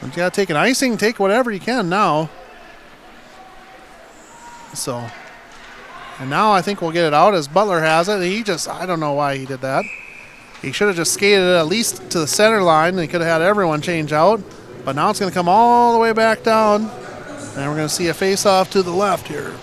You got to take an icing, take whatever you can now. So, and now I think we'll get it out as Butler has it. I don't know why he did that. He should have just skated it at least to the center line, and he could have had everyone change out. But now it's going to come all the way back down, and we're going to see a face-off to the left here.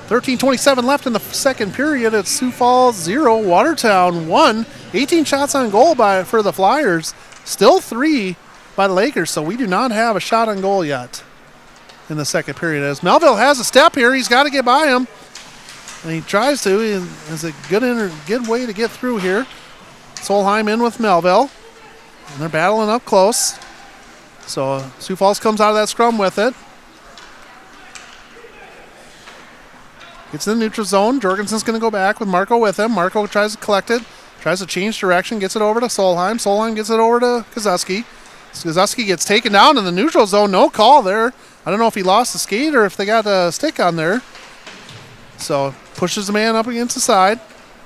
.27 left in the second period. It's Sioux Falls 0, Watertown 1. 18 shots on goal for the Flyers. Still 3 by the Lakers, so we do not have a shot on goal yet in the second period. As Melville has a step here, he's got to get by him. And he tries to. It's a good way to get through here. Solheim in with Melville. And they're battling up close. So Sioux Falls comes out of that scrum with it. Gets in the neutral zone. Jorgensen's going to go back with Marco with him. Marco tries to collect it. Tries to change direction. Gets it over to Solheim. Solheim gets it over to Kozuski. Kozuski gets taken down in the neutral zone. No call there. I don't know if he lost the skate or if they got a stick on there. So pushes the man up against the side.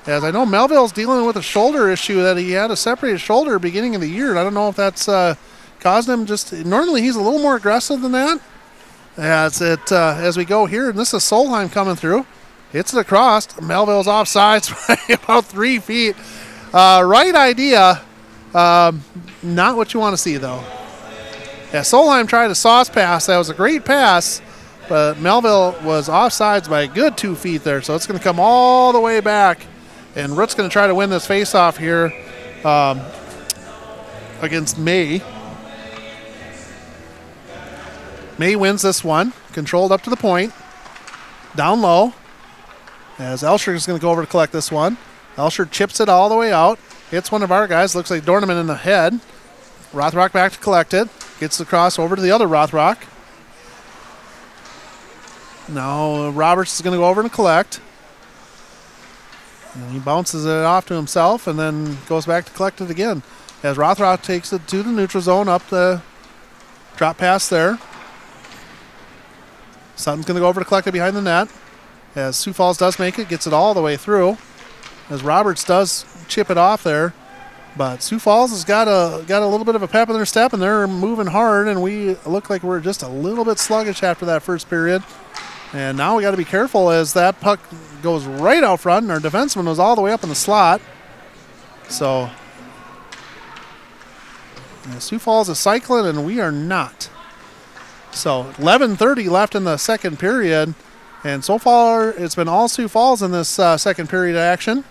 As I know Melville's dealing with a shoulder issue that he had a separated shoulder beginning of the year. And I don't know if that's caused him normally he's a little more aggressive than that. As we go here, and this is Solheim coming through. Hits it across. Melville's offsides by about 3 feet. Right idea. Not what you want to see, though. Yeah, Solheim tried a sauce pass. That was a great pass, but Melville was offsides by a good 2 feet there, so it's going to come all the way back, and Root's going to try to win this face-off here against May. May wins this one, controlled up to the point, down low, as Elsher is going to go over to collect this one. Elsher chips it all the way out, hits one of our guys, looks like Dorneman in the head. Rothrock back to collect it, gets the cross over to the other Rothrock. Now Roberts is going to go over and collect. And he bounces it off to himself and then goes back to collect it again. As Rothrock takes it to the neutral zone, up the drop pass there. Sutton's going to go over to collect it behind the net. As Sioux Falls does make it, gets it all the way through. As Roberts does chip it off there. But Sioux Falls has got a little bit of a pep in their step, and they're moving hard, and we look like we're just a little bit sluggish after that first period. And now we got to be careful as that puck goes right out front, and our defenseman was all the way up in the slot. So Sioux Falls is cycling, and we are not. So 11:30 left in the second period, and so far it's been all Sioux Falls in this second period action.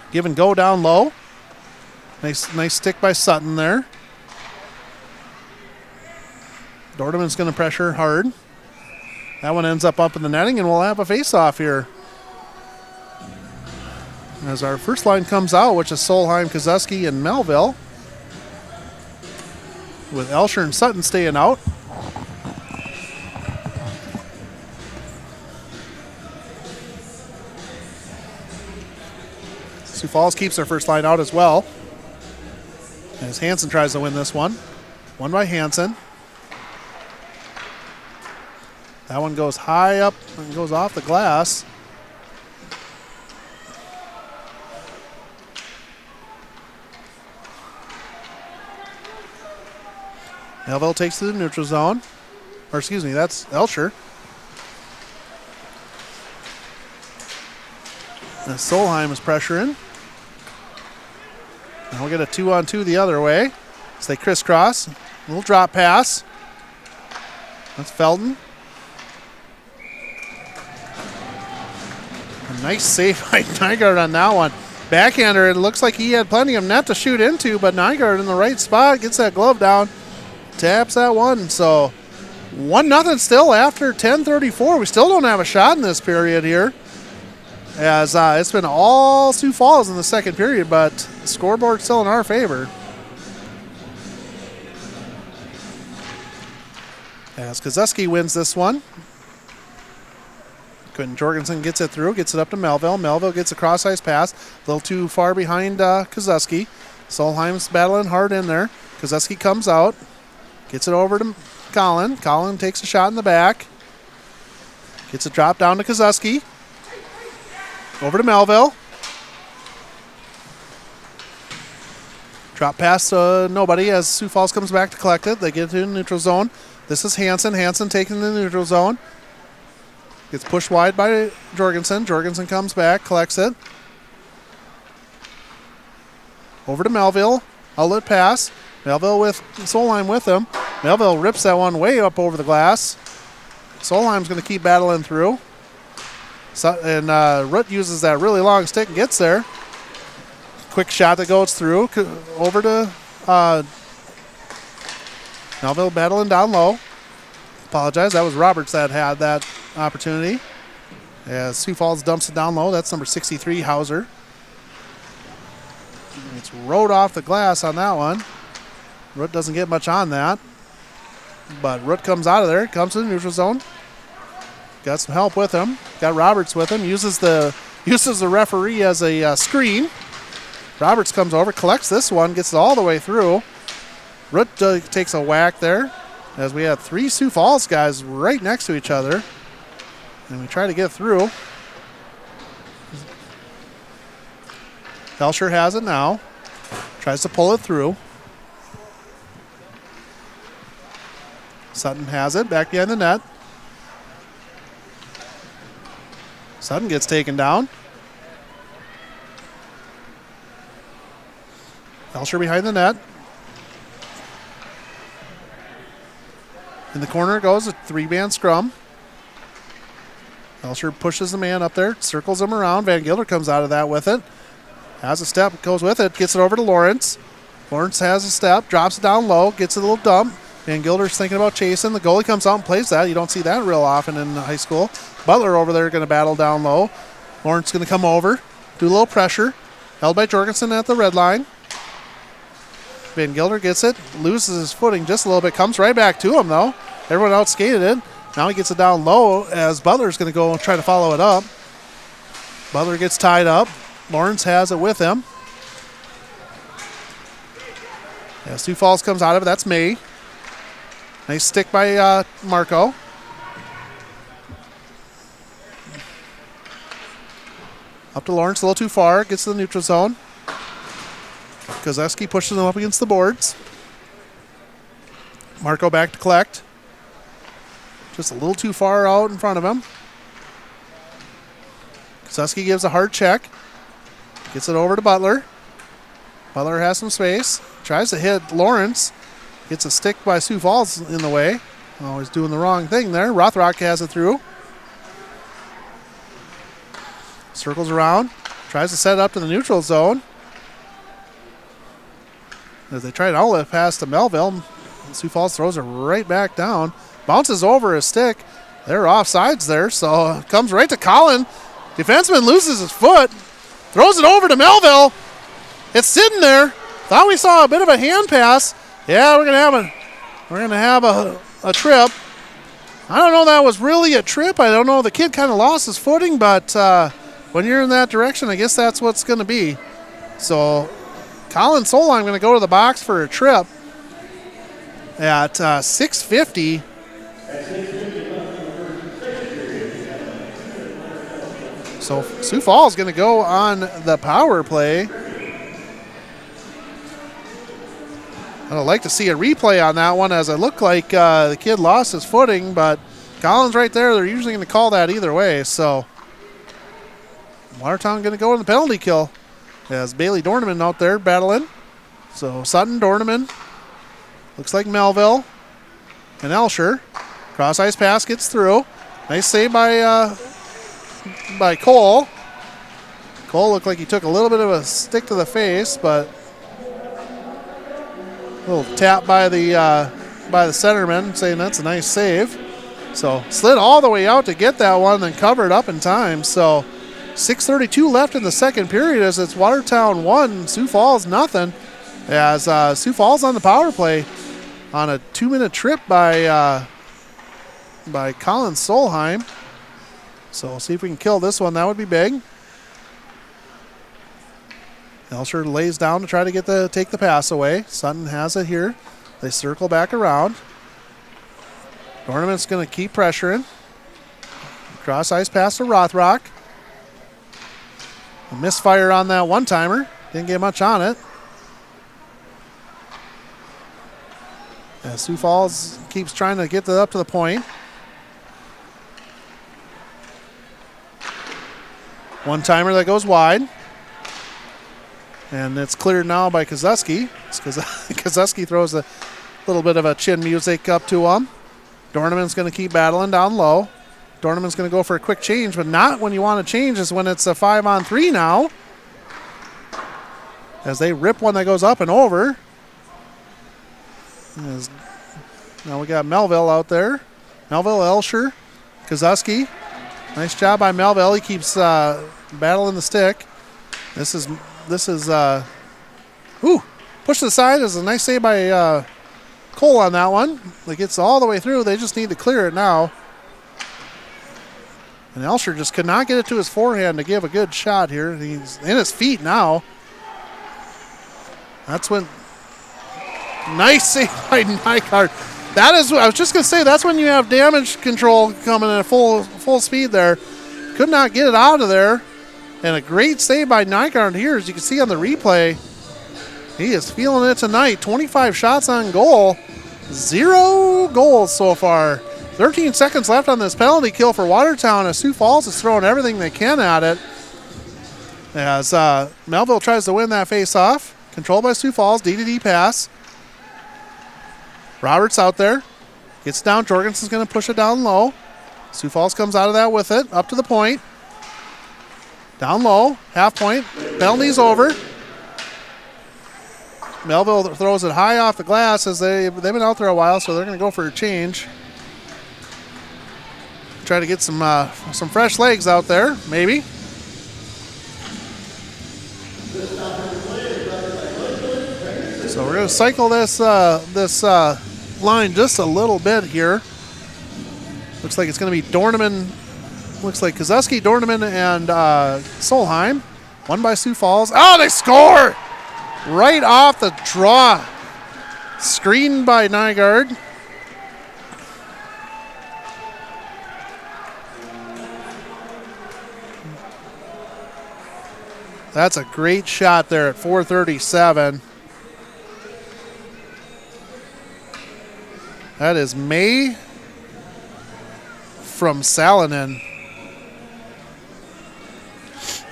Give and go down low. Nice stick by Sutton there. Dordeman's going to pressure hard. That one ends up in the netting, and we'll have a face-off here. As our first line comes out, which is Solheim, Kozuski, and Melville. With Elsher and Sutton staying out. Sioux Falls keeps their first line out as well. As Hansen tries to win this one. Won by Hansen. That one goes high up and goes off the glass. Melville takes to the neutral zone. Or excuse me, that's Elsher. And Solheim is pressuring. And we'll get a 2-on-2 the other way. So they crisscross. A little drop pass. That's Felton. Nice save by Nygaard on that one. Backhander, it looks like he had plenty of net to shoot into, but Nygaard in the right spot, gets that glove down, taps that one. So 1-0 still after 10:34. We still don't have a shot in this period here, as it's been all Sioux Falls in the second period, but the scoreboard still in our favor. As Kozeski wins this one. Quentin Jorgensen gets it through, gets it up to Melville. Melville gets a cross-ice pass, a little too far behind Kozeski. Solheim's battling hard in there. Kozeski comes out, gets it over to Colin. Colin takes a shot in the back. Gets it dropped down to Kozeski. Over to Melville. Drop pass to nobody as Sioux Falls comes back to collect it. They get it in the neutral zone. This is Hansen. Hansen taking the neutral zone. Gets pushed wide by Jorgensen. Jorgensen comes back, collects it. Over to Melville. Outlet pass. Melville with Solheim with him. Melville rips that one way up over the glass. Solheim's going to keep battling through. And Root uses that really long stick and gets there. Quick shot that goes through. Over to Melville battling down low. Apologize, that was Roberts that had that opportunity. As Sioux Falls dumps it down low, that's number 63, Hauser. It's rode off the glass on that one. Root doesn't get much on that. But Root comes out of there, comes to the neutral zone. Got some help with him. Got Roberts with him. Uses the referee as a screen. Roberts comes over, collects this one, gets it all the way through. Root takes a whack there, as we have 3 Sioux Falls guys right next to each other. And we try to get through. Felsher has it now. Tries to pull it through. Sutton has it back behind the net. Sutton gets taken down. Felsher behind the net. In the corner goes a 3-man scrum. Felsher pushes the man up there, circles him around. Van Gilder comes out of that with it. Has a step, goes with it, gets it over to Lawrence. Lawrence has a step, drops it down low, gets a little dump. Van Gilder's thinking about chasing. The goalie comes out and plays that. You don't see that real often in high school. Butler over there going to battle down low. Lawrence going to come over, do a little pressure. Held by Jorgensen at the red line. Van Gilder gets it, loses his footing just a little bit, comes right back to him though. Everyone outskated it. Now he gets it down low as Butler's going to go and try to follow it up. Butler gets tied up. Lawrence has it with him. As Sioux Falls comes out of it, that's May. Nice stick by Marco. Up to Lawrence, a little too far. Gets to the neutral zone. Kozeski pushes him up against the boards. Marco back to collect. Just a little too far out in front of him. Kozeski gives a hard check. Gets it over to Butler. Butler has some space. Tries to hit Lawrence. Gets a stick by Sioux Falls in the way. Oh, he's doing the wrong thing there. Rothrock has it through. Circles around. Tries to set it up to the neutral zone. As they try an outlet pass to Melville, Sioux Falls throws it right back down. Bounces over his stick. They're offsides there, so it comes right to Colin. Defenseman loses his foot. Throws it over to Melville. It's sitting there. Thought we saw a bit of a hand pass. Yeah, we're gonna have a trip. I don't know that was really a trip. I don't know. The kid kind of lost his footing, but when you're in that direction, I guess that's what's going to be. So Colin Solheim going to go to the box for a trip at 6:50. So Sioux Falls going to go on the power play. I'd like to see a replay on that one, as it looked like the kid lost his footing, but Colin's right there. They're usually going to call that either way. So Watertown going to go in the penalty kill. As Bailey Dorneman out there battling. So Sutton, Dorneman. Looks like Melville and Elsher. Cross ice pass gets through. Nice save by Cole. Cole looked like he took a little bit of a stick to the face, but a little tap by the centerman saying that's a nice save. So slid all the way out to get that one, then covered up in time. So 6:32 left in the second period as it's Watertown 1, Sioux Falls nothing. As Sioux Falls on the power play on a 2-minute trip by Colin Solheim. So we'll see if we can kill this one. That would be big. Elsher lays down to try to take the pass away. Sutton has it here. They circle back around. Dornament's going to keep pressuring. Cross ice pass to Rothrock. A misfire on that one-timer. Didn't get much on it. As Sioux Falls keeps trying to get up to the point. One-timer that goes wide. And it's cleared now by Kozuski. Kozuski throws a little bit of a chin music up to him. Dornament's going to keep battling down low. Dornament's going to go for a quick change, but not when you want to change is when it's a 5-on-3 now. As they rip one that goes up and over. Now we got Melville out there. Melville, Elsher, Kozuski. Nice job by Melville. He keeps battling the stick. This is pushed to the side. Is a nice save by Cole on that one. It gets all the way through. They just need to clear it now. And Elsher just could not get it to his forehand to give a good shot here. He's in his feet now. That's when nice save by Nygaard. That is, I was just going to say, that's when you have damage control coming at full speed there. Could not get it out of there. And a great save by Nygaard here, as you can see on the replay. He is feeling it tonight. 25 shots on goal. 0 goals so far. 13 seconds left on this penalty kill for Watertown as Sioux Falls is throwing everything they can at it. As Melville tries to win that face-off. Controlled by Sioux Falls. D-to-D pass. Roberts out there. Gets down. Jorgensen's going to push it down low. Sioux Falls comes out of that with it. Up to the point. Down low. Half point. Penalty's over. Melville throws it high off the glass as they've been out there a while, so they're going to go for a change. Try to get some fresh legs out there, maybe. So we're going to cycle this line just a little bit here. Looks like it's going to be Dorneman. Looks like Kozuski, Dorneman, and Solheim. One by Sioux Falls. Oh, they score! Right off the draw. Screened by Nygaard. That's a great shot there at 4:37. That is May from Salonen.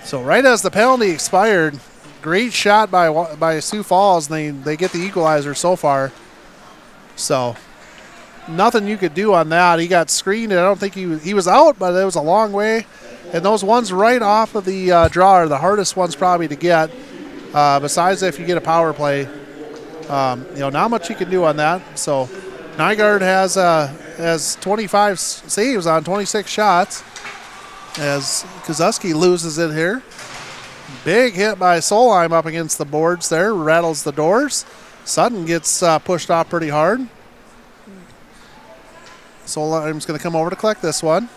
So right as the penalty expired, great shot by Sioux Falls, and they get the equalizer so far. So nothing you could do on that. He got screened, and I don't think he was out, but it was a long way. And those ones right off of the draw are the hardest ones probably to get. Besides if you get a power play, not much you can do on that. So Nygaard has 25 saves on 26 shots as Kozuski loses it here. Big hit by Solheim up against the boards there, rattles the doors. Sutton gets pushed off pretty hard. Solheim's going to come over to collect this one.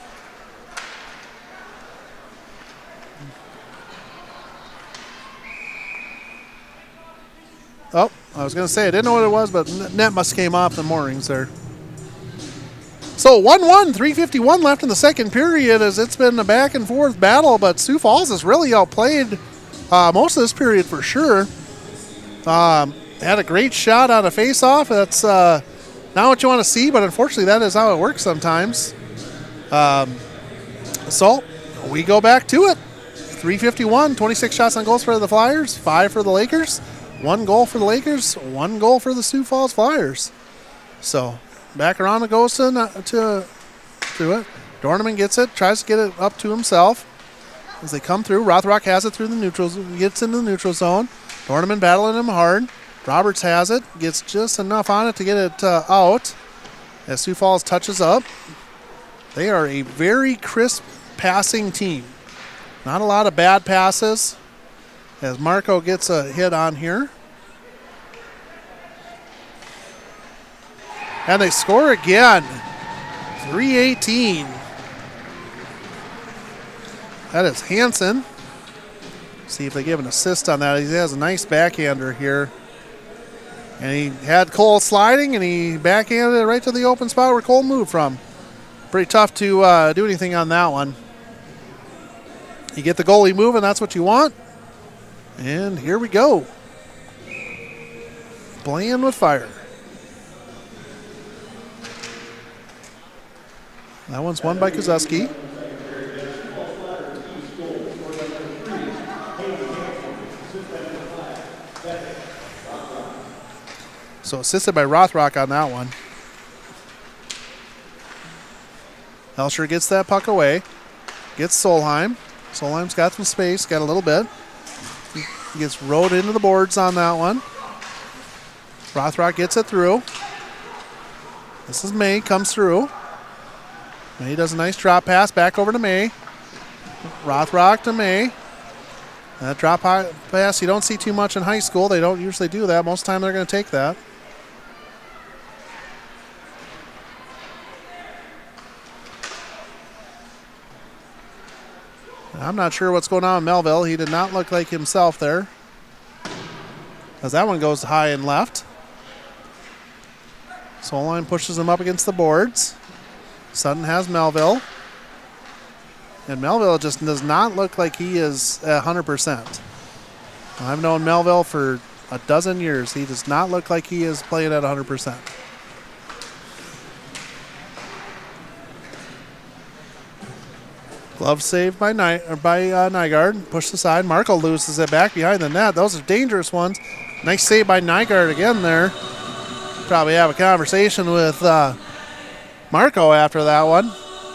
Oh, I was going to say, I didn't know what it was, but net must came off the moorings there. So 1-1, 3:51 left in the second period as it's been a back and forth battle, but Sioux Falls has really outplayed most of this period for sure. Had a great shot on a face-off. That's not what you want to see, but unfortunately that is how it works sometimes. So we go back to it. 3:51, 26 shots on goals for the Flyers, 5 for the Lakers. 1 goal for the Lakers, 1 goal for the Sioux Falls Flyers. So back around it goes to it. Dorneman gets it, tries to get it up to himself. as they come through. Rothrock has it through the neutral, gets into the neutral zone. Dorneman battling him hard. Roberts has it, gets just enough on it to get it out as Sioux Falls touches up. They are a very crisp passing team. Not a lot of bad passes as Marco gets a hit on here. And they score again. 3:18. That is Hansen. See if they give an assist on that. He has a nice backhander here. And he had Cole sliding, and he backhanded it right to the open spot where Cole moved from. Pretty tough to do anything on that one. You get the goalie moving, that's what you want. And here we go. Playing with fire. That one's won by Kozeski. So assisted by Rothrock on that one. Elscher gets that puck away. Gets Solheim. Solheim's got some space, got a little bit. He gets rode into the boards on that one. Rothrock gets it through. This is May, comes through. May does a nice drop pass back over to May. Rothrock to May. That drop pass you don't see too much in high school. They don't usually do that. Most of the time they're going to take that. I'm not sure what's going on in Melville. He did not look like himself there. As that one goes high and left. Solheim pushes him up against the boards. Sutton has Melville. And Melville just does not look like he is at 100%. I've known Melville for a dozen years. He does not look like he is playing at 100%. Glove saved by Nygaard. Pushed aside. Marco loses it back behind the net. Those are dangerous ones. Nice save by Nygaard again there. Probably have a conversation with Marco after that one.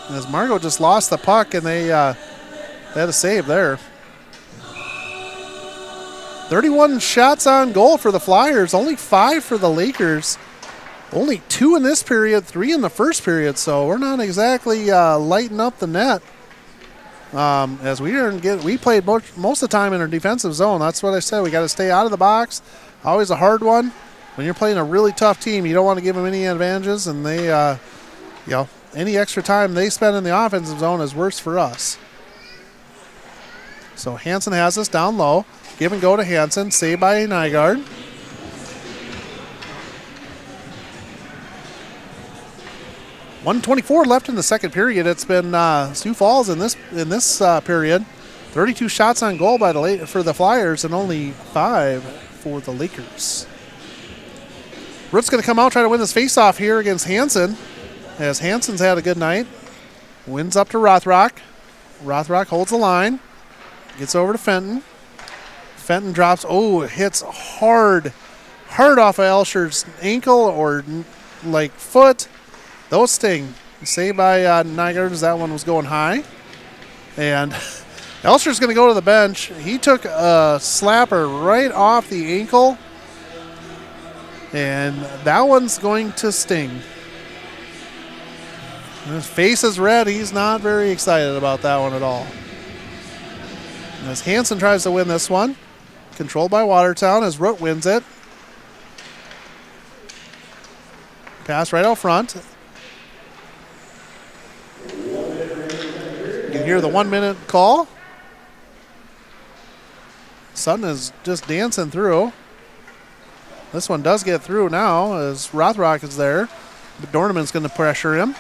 As Marco just lost the puck and they had a save there. 31 shots on goal for the Flyers. Only 5 for the Lakers. Only 2 in this period, 3 in the first period. So we're not exactly lighting up the net. As we played most of the time in our defensive zone. That's what I said. We got to stay out of the box. Always a hard one. When you're playing a really tough team, you don't want to give them any advantages, and they, any extra time they spend in the offensive zone is worse for us. So Hansen has us down low. Give and go to Hansen. Saved by Nygaard. .124 left in the second period. It's been Sioux Falls in this period. 32 shots on goal for the Flyers and only 5 for the Lakers. Root's going to come out, try to win this faceoff here against Hansen, as Hansen's had a good night. Wins up to Rothrock. Rothrock holds the line. Gets over to Fenton. Fenton drops. Hits hard off of Elscher's ankle or foot. Those sting. Saved by Nygaard as that one was going high. And Elscher's going to go to the bench. He took a slapper right off the ankle. And that one's going to sting. His face is red. He's not very excited about that one at all. As Hansen tries to win this one. Controlled by Watertown as Root wins it. Pass right out front. You can hear the 1 minute call. Sutton is just dancing through. This one does get through now as Rothrock is there. But Dorneman's going to pressure him.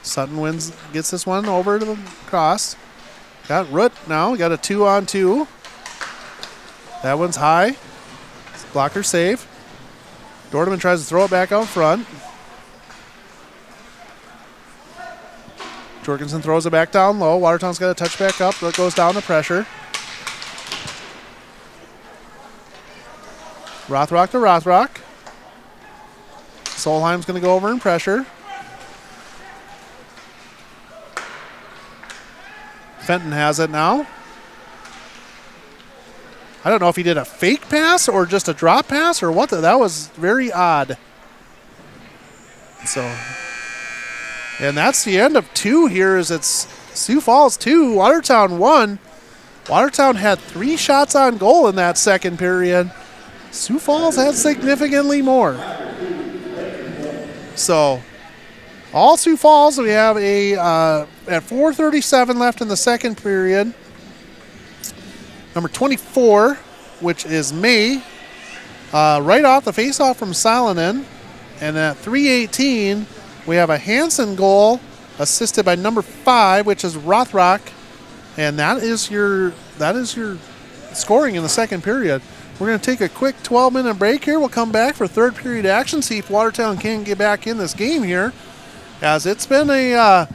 Sutton gets this one over to the cross. Got Root now. Got a 2-on-2. That one's high. Blocker save. Dorneman tries to throw it back out front. Jorgensen throws it back down low. Watertown's got to touch back up. Root goes down to pressure. Rothrock to Rothrock. Solheim's going to go over and pressure. Fenton has it now. I don't know if he did a fake pass or just a drop pass or what. That was very odd. So, and that's the end of 2 here. Is it's Sioux Falls 2, Watertown 1. Watertown had 3 shots on goal in that second period. Sioux Falls had significantly more. So, all Sioux Falls, we have at 4:37 left in the second period. Number 24, which is May, right off the faceoff from Salonen. And at 3:18, we have a Hansen goal assisted by number 5, which is Rothrock. And that is your scoring in the second period. We're going to take a quick 12-minute break here. We'll come back for third period action, see if Watertown can get back in this game here, as it's been a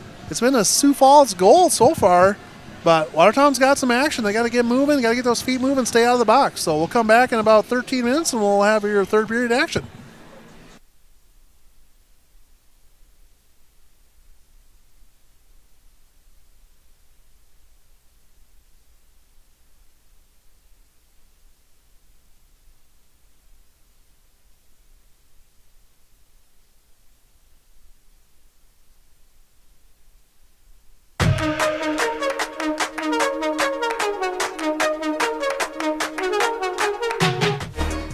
Sioux Falls goal so far. But Watertown's got some action. They got to get moving, got to get those feet moving, stay out of the box. So we'll come back in about 13 minutes and we'll have your third period action.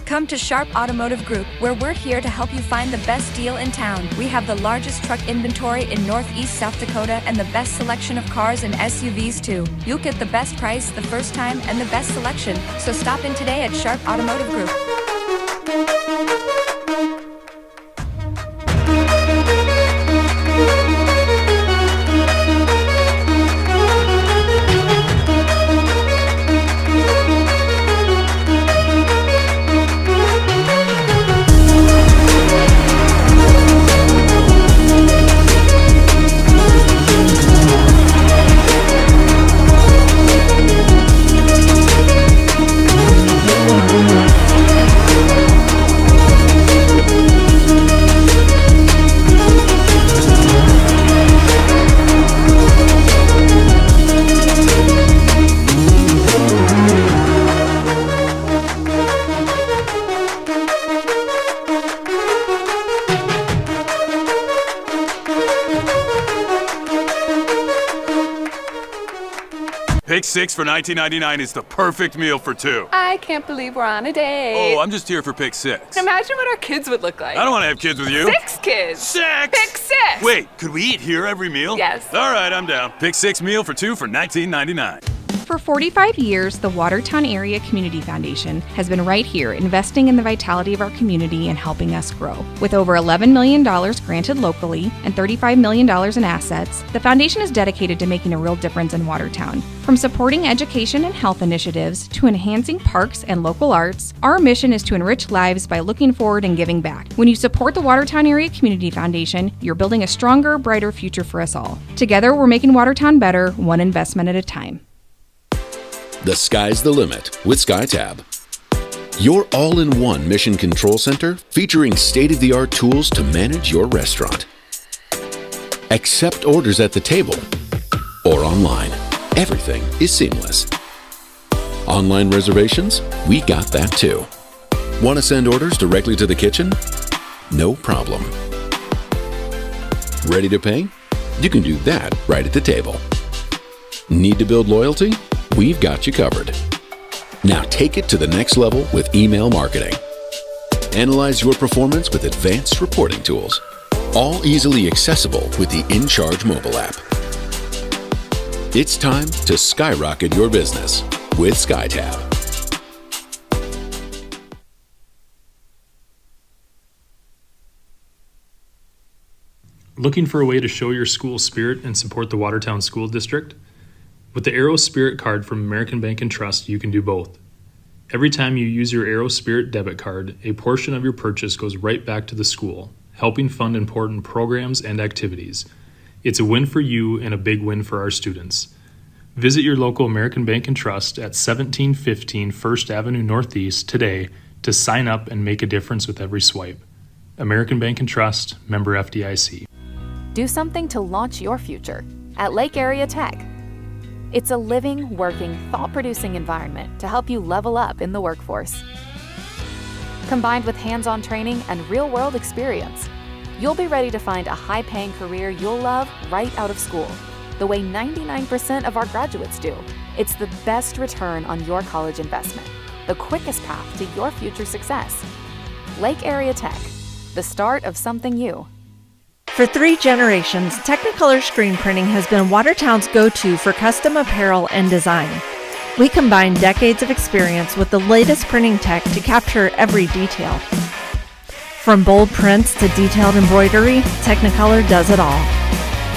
Come to Sharp Automotive Group, where we're here to help you find the best deal in town. We have the largest truck inventory in Northeast South Dakota and the best selection of cars and SUVs too. You'll get the best price the first time and the best selection, so stop in today at Sharp Automotive Group. Pick 6 for $19.99 is the perfect meal for 2. I can't believe we're on a date. Oh, I'm just here for pick 6. Imagine what our kids would look like. I don't want to have kids with you. 6 kids. 6? Pick 6. Wait, could we eat here every meal? Yes. All right, I'm down. Pick 6 meal for 2 for $19.99. For 45 years, the Watertown Area Community Foundation has been right here investing in the vitality of our community and helping us grow. With over $11 million granted locally and $35 million in assets, the foundation is dedicated to making a real difference in Watertown. From supporting education and health initiatives to enhancing parks and local arts, our mission is to enrich lives by looking forward and giving back. When you support the Watertown Area Community Foundation, you're building a stronger, brighter future for us all. Together, we're making Watertown better, one investment at a time. The sky's the limit with SkyTab. Your all-in-one mission control center featuring state-of-the-art tools to manage your restaurant. Accept orders at the table or online. Everything is seamless. Online reservations? We got that too. Want to send orders directly to the kitchen? No problem. Ready to pay? You can do that right at the table. Need to build loyalty? We've got you covered. Now take it to the next level with email marketing. Analyze your performance with advanced reporting tools, all easily accessible with the InCharge mobile app. It's time to skyrocket your business with SkyTab. Looking for a way to show your school spirit and support the Watertown School District? With the Aero Spirit card from American Bank and Trust, you can do both. Every time you use your Aero Spirit debit card, a portion of your purchase goes right back to the school, helping fund important programs and activities. It's a win for you and a big win for our students. Visit your local American Bank and Trust at 1715 First Avenue Northeast today to sign up and make a difference with every swipe. American Bank and Trust, member FDIC. Do something to launch your future at Lake Area Tech. It's a living, working, thought-producing environment to help you level up in the workforce. Combined with hands-on training and real-world experience, you'll be ready to find a high-paying career you'll love right out of school, the way 99% of our graduates do. It's the best return on your college investment, the quickest path to your future success. Lake Area Tech, the start of something new. For 3 generations, Technicolor screen printing has been Watertown's go-to for custom apparel and design. We combine decades of experience with the latest printing tech to capture every detail. From bold prints to detailed embroidery, Technicolor does it all.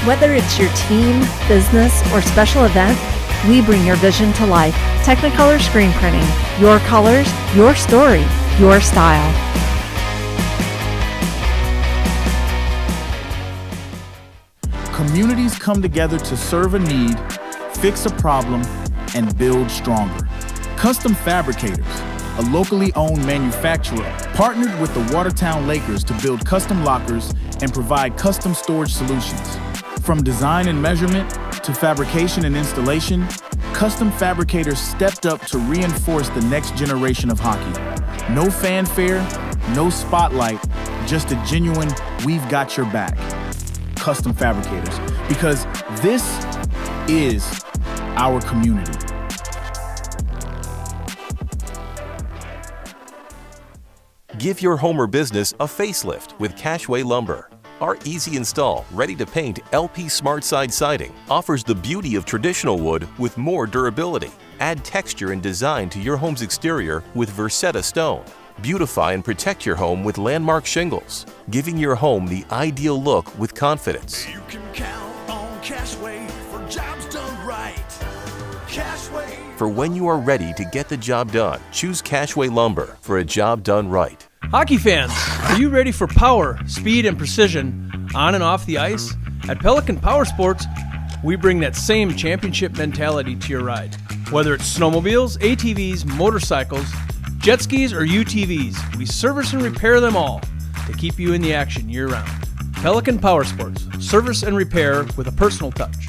Whether it's your team, business, or special event, we bring your vision to life. Technicolor screen printing. Your colors, your story, your style. Communities come together to serve a need, fix a problem, and build stronger. Custom Fabricators, a locally owned manufacturer, partnered with the Watertown Lakers to build custom lockers and provide custom storage solutions. From design and measurement to fabrication and installation, Custom Fabricators stepped up to reinforce the next generation of hockey. No fanfare, no spotlight, just a genuine, we've got your back. Custom Fabricators, because this is our community. Give your home or business a facelift with Cashway Lumber. Our easy install, ready to paint LP Smart Side siding offers the beauty of traditional wood with more durability. Add texture and design to your home's exterior with Versetta stone. Beautify and protect your home with landmark shingles, giving your home the ideal look with confidence. You can count on Cashway for jobs done right. Cashway. For when you are ready to get the job done, choose Cashway Lumber for a job done right. Hockey fans, are you ready for power, speed, and precision on and off the ice? At Pelican Power Sports, we bring that same championship mentality to your ride. Whether it's snowmobiles, ATVs, motorcycles, jet skis, or UTVs, we service and repair them all to keep you in the action year-round. Pelican Power Sports, service and repair with a personal touch.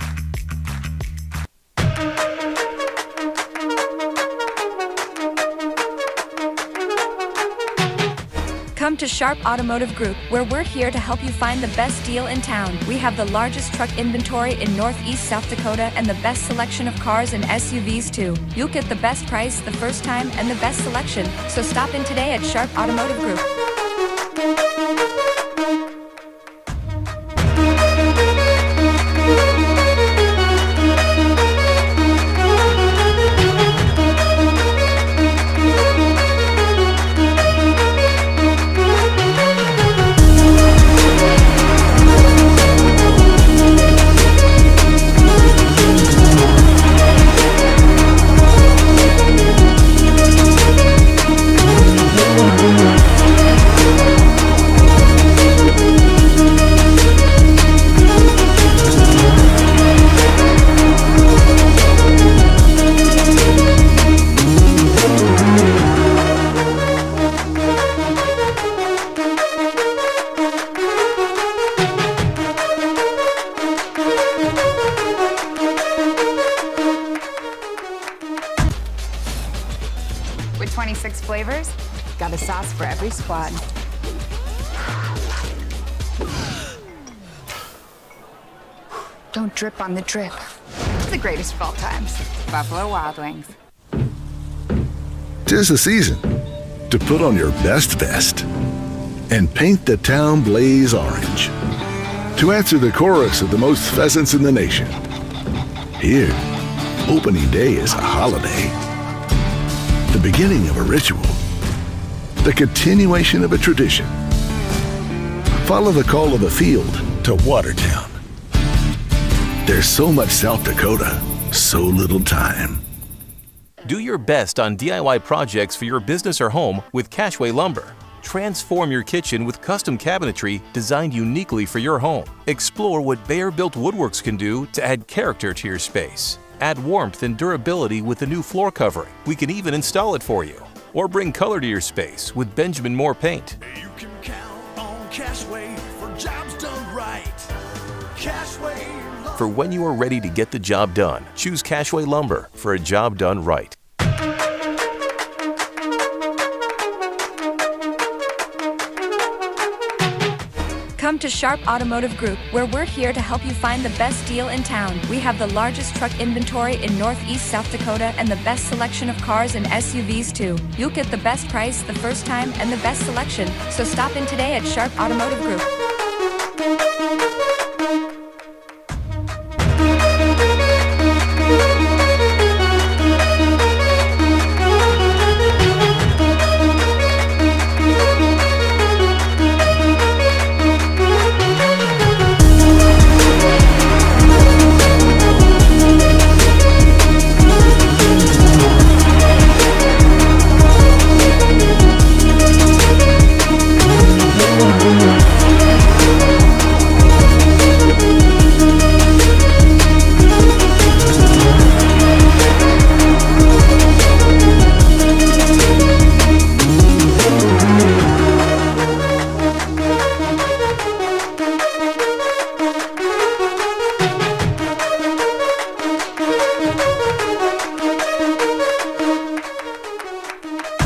Come to Sharp Automotive Group, where we're here to help you find the best deal in town. We have the largest truck inventory in Northeast South Dakota and the best selection of cars and SUVs too. You'll get the best price the first time and the best selection, so stop in today at Sharp Automotive Group. With 26 flavors, got a sauce for every squad. Don't drip on the drip. It's the greatest of all times. Buffalo Wild Wings. 'Tis the season to put on your best vest and paint the town blaze orange. To answer the chorus of the most pheasants in the nation. Here, opening day is a holiday. The beginning of a ritual. The continuation of a tradition. Follow the call of the field to Watertown. There's so much South Dakota, so little time. Do your best on DIY projects for your business or home with Cashway Lumber. Transform your kitchen with custom cabinetry designed uniquely for your home. Explore what Bear-built woodworks can do to add character to your space. Add warmth and durability with the new floor covering. We can even install it for you. Or bring color to your space with Benjamin Moore paint. You can count on Cashway for jobs done right. Cashway. For when you are ready to get the job done, choose Cashway Lumber for a job done right. Come to Sharp Automotive Group, where we're here to help you find the best deal in town. We have the largest truck inventory in Northeast South Dakota and the best selection of cars and SUVs too. You'll get the best price the first time and the best selection, so stop in today at Sharp Automotive Group.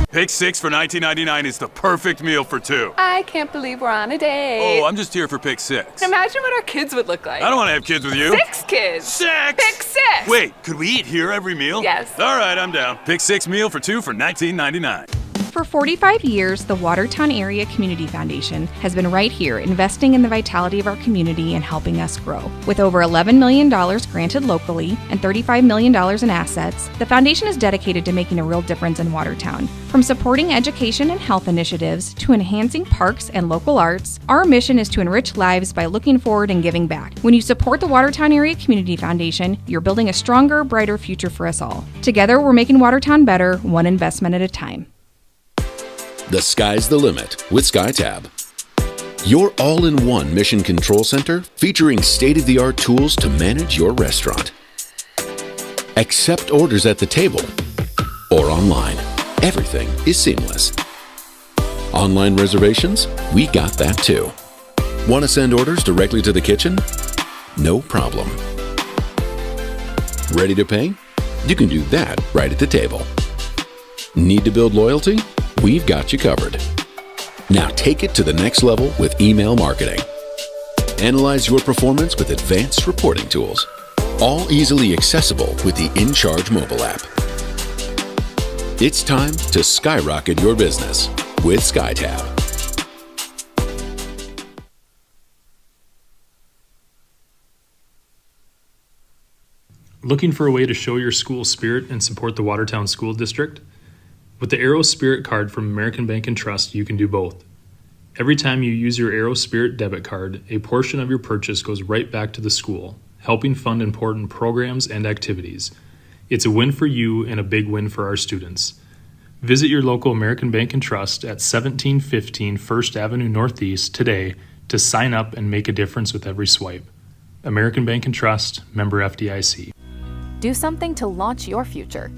Pick 6 for $19.99 is the perfect meal for two. I can't believe we're on a date. Oh, I'm just here for pick 6. Imagine what our kids would look like. I don't want to have kids with you. 6 kids. 6! Pick 6! Wait, could we eat here every meal? Yes. All right, I'm down. Pick 6 meal for two for $19.99. For 45 years, the Watertown Area Community Foundation has been right here investing in the vitality of our community and helping us grow. With over $11 million granted locally and $35 million in assets, the foundation is dedicated to making a real difference in Watertown. From supporting education and health initiatives to enhancing parks and local arts, our mission is to enrich lives by looking forward and giving back. When you support the Watertown Area Community Foundation, you're building a stronger, brighter future for us all. Together, we're making Watertown better, one investment at a time. The sky's the limit with SkyTab. Your all-in-one mission control center featuring state-of-the-art tools to manage your restaurant. Accept orders at the table or online. Everything is seamless. Online reservations? We got that too. Want to send orders directly to the kitchen? No problem. Ready to pay? You can do that right at the table. Need to build loyalty? We've got you covered. Now take it to the next level with email marketing. Analyze your performance with advanced reporting tools, all easily accessible with the InCharge mobile app. It's time to skyrocket your business with SkyTab. Looking for a way to show your school spirit and support the Watertown School District? With the Aero Spirit card from American Bank and Trust, you can do both. Every time you use your Aero Spirit debit card, a portion of your purchase goes right back to the school, helping fund important programs and activities. It's a win for you and a big win for our students. Visit your local American Bank and Trust at 1715 First Avenue Northeast today to sign up and make a difference with every swipe. American Bank and Trust, member FDIC. Do something to launch your future.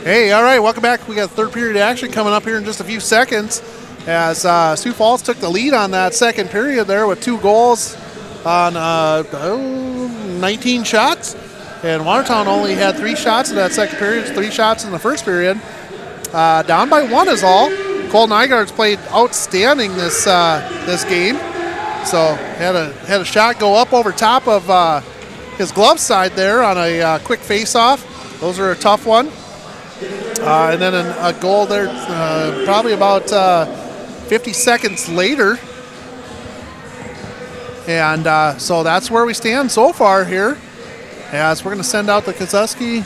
Hey, all right, welcome back. We got third period action coming up here in just a few seconds as Sioux Falls took the lead on that second period there with 2 goals on 19 shots. And Watertown only had 3 shots in that second period, 3 shots in the first period. Down by 1 is all. Cole Nygaard's played outstanding this game. So had a shot go up over top of his glove side there on a quick face-off. Those are a tough one. And then a goal there probably about 50 seconds later. And so that's where we stand so far here, as we're going to send out the Kozeski,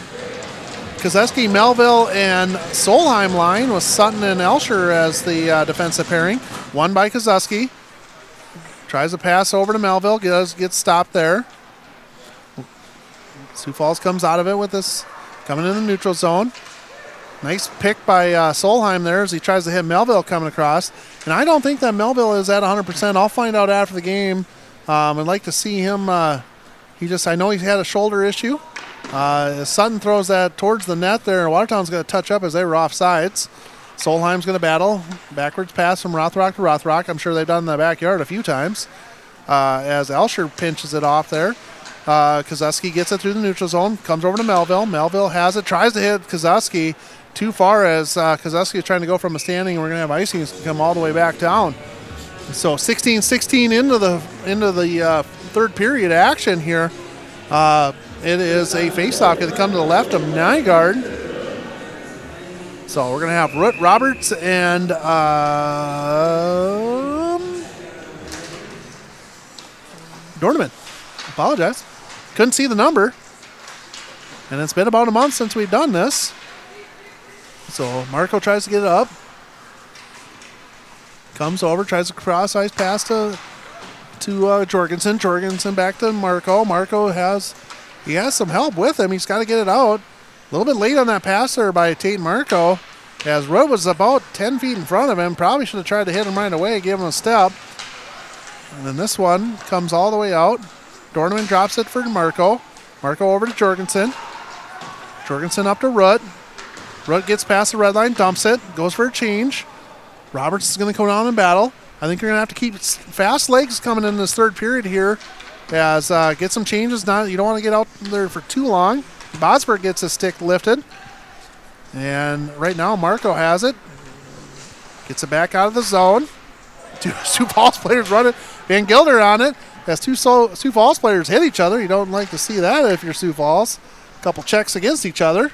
Melville, and Solheim line with Sutton and Elsher as the defensive pairing. One by Kozeski. Tries to pass over to Melville, gets stopped there. Sioux Falls comes out of it with this coming in the neutral zone. Nice pick by Solheim there as he tries to hit Melville coming across. And I don't think that Melville is at 100%. I'll find out after the game. I'd like to see him. I know he's had a shoulder issue. Sutton throws that towards the net there, and Watertown's going to touch up as they were offsides. Solheim's going to battle. Backwards pass from Rothrock to Rothrock. I'm sure they've done in the backyard a few times. As Elsher pinches it off there. Kozeski gets it through the neutral zone, comes over to Melville. Melville has it, tries to hit Kozeski too far as Kozeski is trying to go from a standing, and we're going to have icing come all the way back down. So 16-16 into the third period action here. It is a faceoff going to come to the left of Nygaard. So we're going to have Roberts and Dorneman. Apologize. Couldn't see the number. And it's been about a month since we've done this. So Marco tries to get it up. Comes over, tries to cross-ice pass to Jorgensen. Jorgensen back to Marco. Marco has some help with him. He's got to get it out. A little bit late on that pass there by Tate Marco, as Rudd was about 10 feet in front of him. Probably should have tried to hit him right away, give him a step. And then this one comes all the way out. Dorneman drops it for Marco. Marco over to Jorgensen. Jorgensen up to Rudd. Rudd gets past the red line, dumps it, goes for a change. Roberts is going to come down and battle. I think you're going to have to keep fast legs coming in this third period here, as get some changes. You don't want to get out there for too long. Bosberg gets his stick lifted. And right now Marco has it. Gets it back out of the zone. Two Sioux Falls players run it. Van Gilder on it. As two Sioux Falls players hit each other. You don't like to see that if you're Sioux Falls. A couple checks against each other.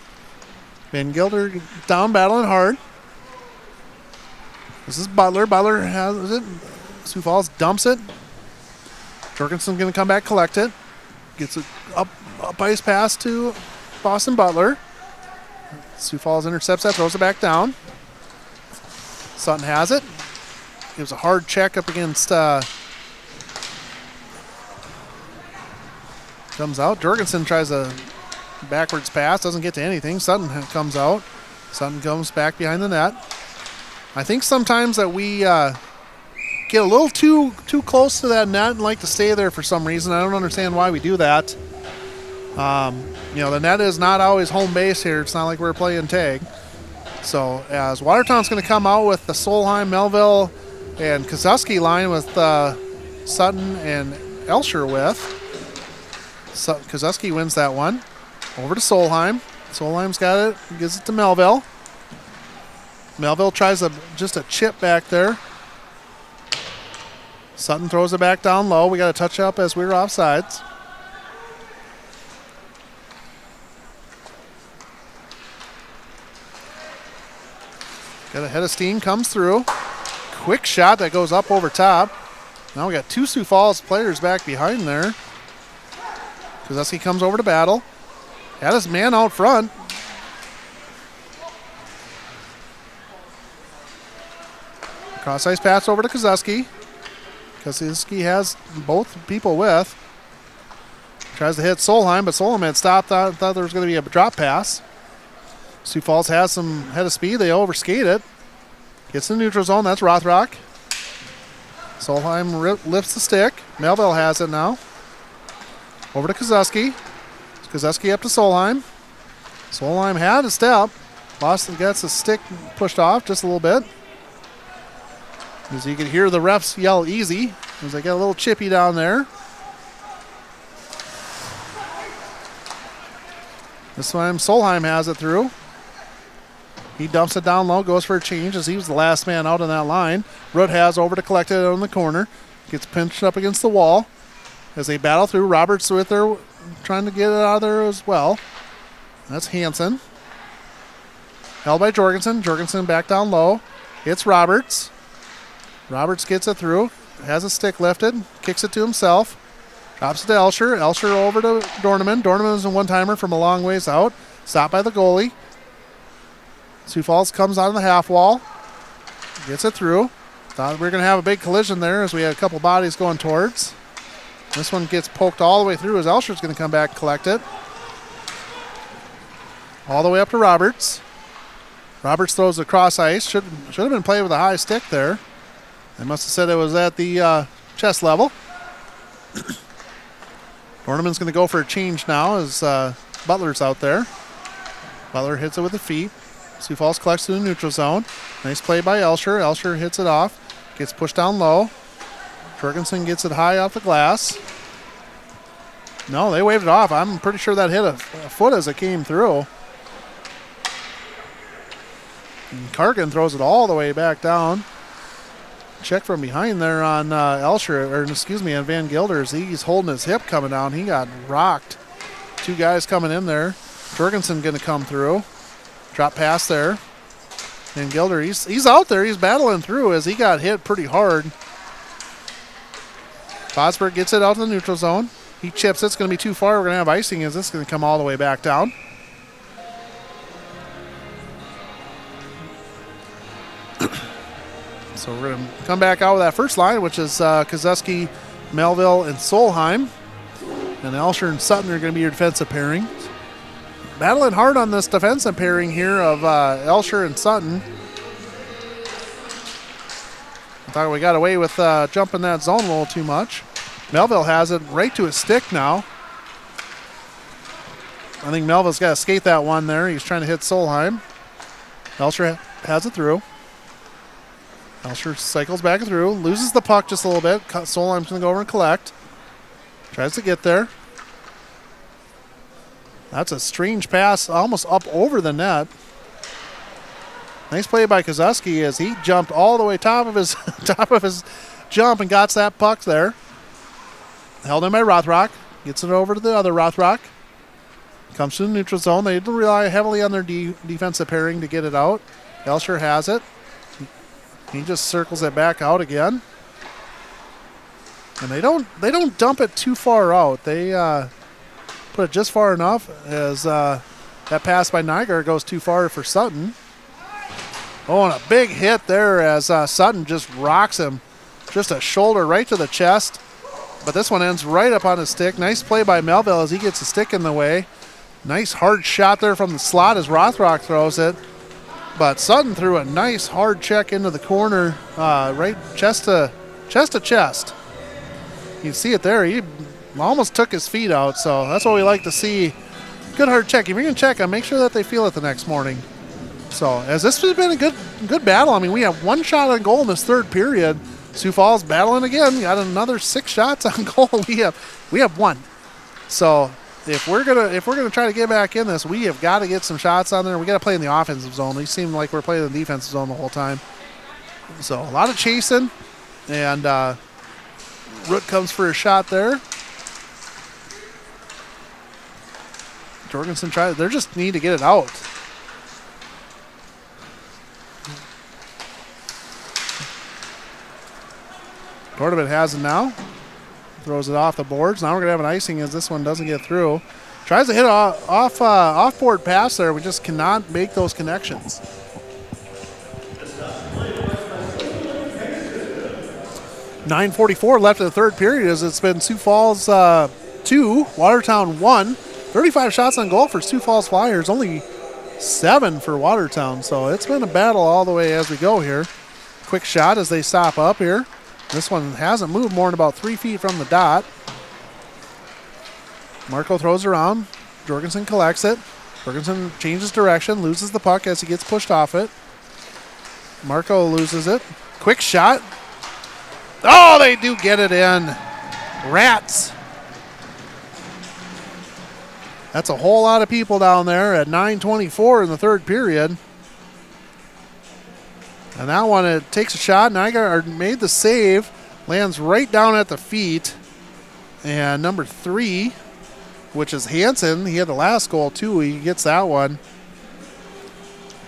Van Gilder down battling hard. This is Butler. Butler has it. Sioux Falls dumps it. Jorgensen's going to come back, collect it. Gets it up ice pass to Boston Butler. Sioux Falls intercepts that, throws it back down. Sutton has it. Gives a hard check up against. Comes out. Jorgensen tries a backwards pass, doesn't get to anything. Sutton comes out. Sutton comes back behind the net. I think sometimes that we get a little too close to that net and like to stay there for some reason. I don't understand why we do that. The net is not always home base here. It's not like we're playing tag. So as Watertown's going to come out with the Solheim, Melville, and Kozeski line with Sutton and Elsher with. Kozeski wins that one. Over to Solheim. Solheim's got it. Gives it to Melville. Melville tries just a chip back there. Sutton throws it back down low. We got a touch up as we were offsides. Got a head of steam, comes through. Quick shot that goes up over top. Now we got two Sioux Falls players back behind there. Kozeski comes over to battle. Had his man out front. Cross-ice pass over to Kozeski. Kozeski has both people with. Tries to hit Solheim, but Solheim had stopped. Thought there was going to be a drop pass. Sioux Falls has some head of speed. They overskate it. Gets in the neutral zone. That's Rothrock. Solheim lifts the stick. Melville has it now. Over to Kozeski. Kozeski up to Solheim. Solheim had a step. Boston gets the stick pushed off just a little bit. As you can hear the refs yell easy as they get a little chippy down there. This time Solheim has it through. He dumps it down low, goes for a change as he was the last man out on that line. Root has over to collect it on the corner. Gets pinched up against the wall as they battle through. Roberts with her trying to get it out of there as well. That's Hansen. Held by Jorgensen. Jorgensen back down low. Hits Roberts. Roberts gets it through. Has a stick lifted. Kicks it to himself. Drops it to Elsher. Elsher over to Dorneman. Dorneman is a one-timer from a long ways out. Stopped by the goalie. Sioux Falls comes out of the half wall. Gets it through. Thought we were going to have a big collision there as we had a couple bodies going towards. This one gets poked all the way through as Elsher's going to come back and collect it. All the way up to Roberts. Roberts throws it across ice. Should have been played with a high stick there. They must have said it was at the chest level. Dorneman's going to go for a change now as Butler's out there. Butler hits it with the feet. Sioux Falls collects to the neutral zone. Nice play by Elsher. Elsher hits it off. Gets pushed down low. Jorgensen gets it high off the glass. No, they waved it off. I'm pretty sure that hit a foot as it came through. And Cargan throws it all the way back down. Check from behind there on Elsher, or excuse me, on Van Gilders. He's holding his hip coming down. He got rocked. Two guys coming in there. Jorgensen going to come through. Drop pass there. Van Gilder, he's out there. He's battling through as he got hit pretty hard. Fosberg gets it out to the neutral zone. He chips it. It's going to be too far. We're going to have icing as this is going to come all the way back down. So we're going to come back out with that first line, which is Kozeski, Melville, and Solheim. And Elsher and Sutton are going to be your defensive pairing. Battling hard on this defensive pairing here of Elsher and Sutton. I thought we got away with jumping that zone a little too much. Melville has it right to his stick now. I think Melville's got to skate that one there. He's trying to hit Solheim. Elsher has it through. Elsher cycles back through, loses the puck just a little bit. Solheim's going to go over and collect. Tries to get there. That's a strange pass, almost up over the net. Nice play by Kozeski as he jumped all the way top of his jump and got that puck there. Held in by Rothrock. Gets it over to the other Rothrock. Comes to the neutral zone. They rely heavily on their defensive pairing to get it out. Elsher has it. He just circles it back out again. And they don't dump it too far out. They put it just far enough as that pass by Nygaard goes too far for Sutton. Oh, and a big hit there as Sutton just rocks him. Just a shoulder right to the chest. But this one ends right up on his stick. Nice play by Melville as he gets a stick in the way. Nice hard shot there from the slot as Rothrock throws it. But Sutton threw a nice hard check into the corner, right chest to chest. You can see it there. He almost took his feet out, so that's what we like to see. Good hard check. If you're going to check them, make sure that they feel it the next morning. So, as this has been a good battle. I mean, we have one shot on goal in this third period. Sioux Falls battling again. Got another 6 shots on goal. We have one. So, if we're gonna try to get back in this, we have got to get some shots on there. We got to play in the offensive zone. We seem like we're playing in the defensive zone the whole time. So, a lot of chasing, and Root comes for a shot there. Jorgensen tried. They just need to get it out. Tournament has it now. Throws it off the boards. Now we're going to have an icing as this one doesn't get through. Tries to hit off-board pass there. We just cannot make those connections. .9:44 left in the third period as it's been Sioux Falls 2, Watertown 1. 35 shots on goal for Sioux Falls Flyers, only 7 for Watertown. So it's been a battle all the way as we go here. Quick shot as they stop up here. This one hasn't moved more than about 3 feet from the dot. Marco throws around. Jorgensen collects it. Jorgensen changes direction, loses the puck as he gets pushed off it. Marco loses it. Quick shot. Oh, they do get it in. Rats. That's a whole lot of people down there at 9:24 in the third period. And that one, it takes a shot. Nygaard made the save, lands right down at the feet. And number 3, which is Hansen, he had the last goal too. He gets that one.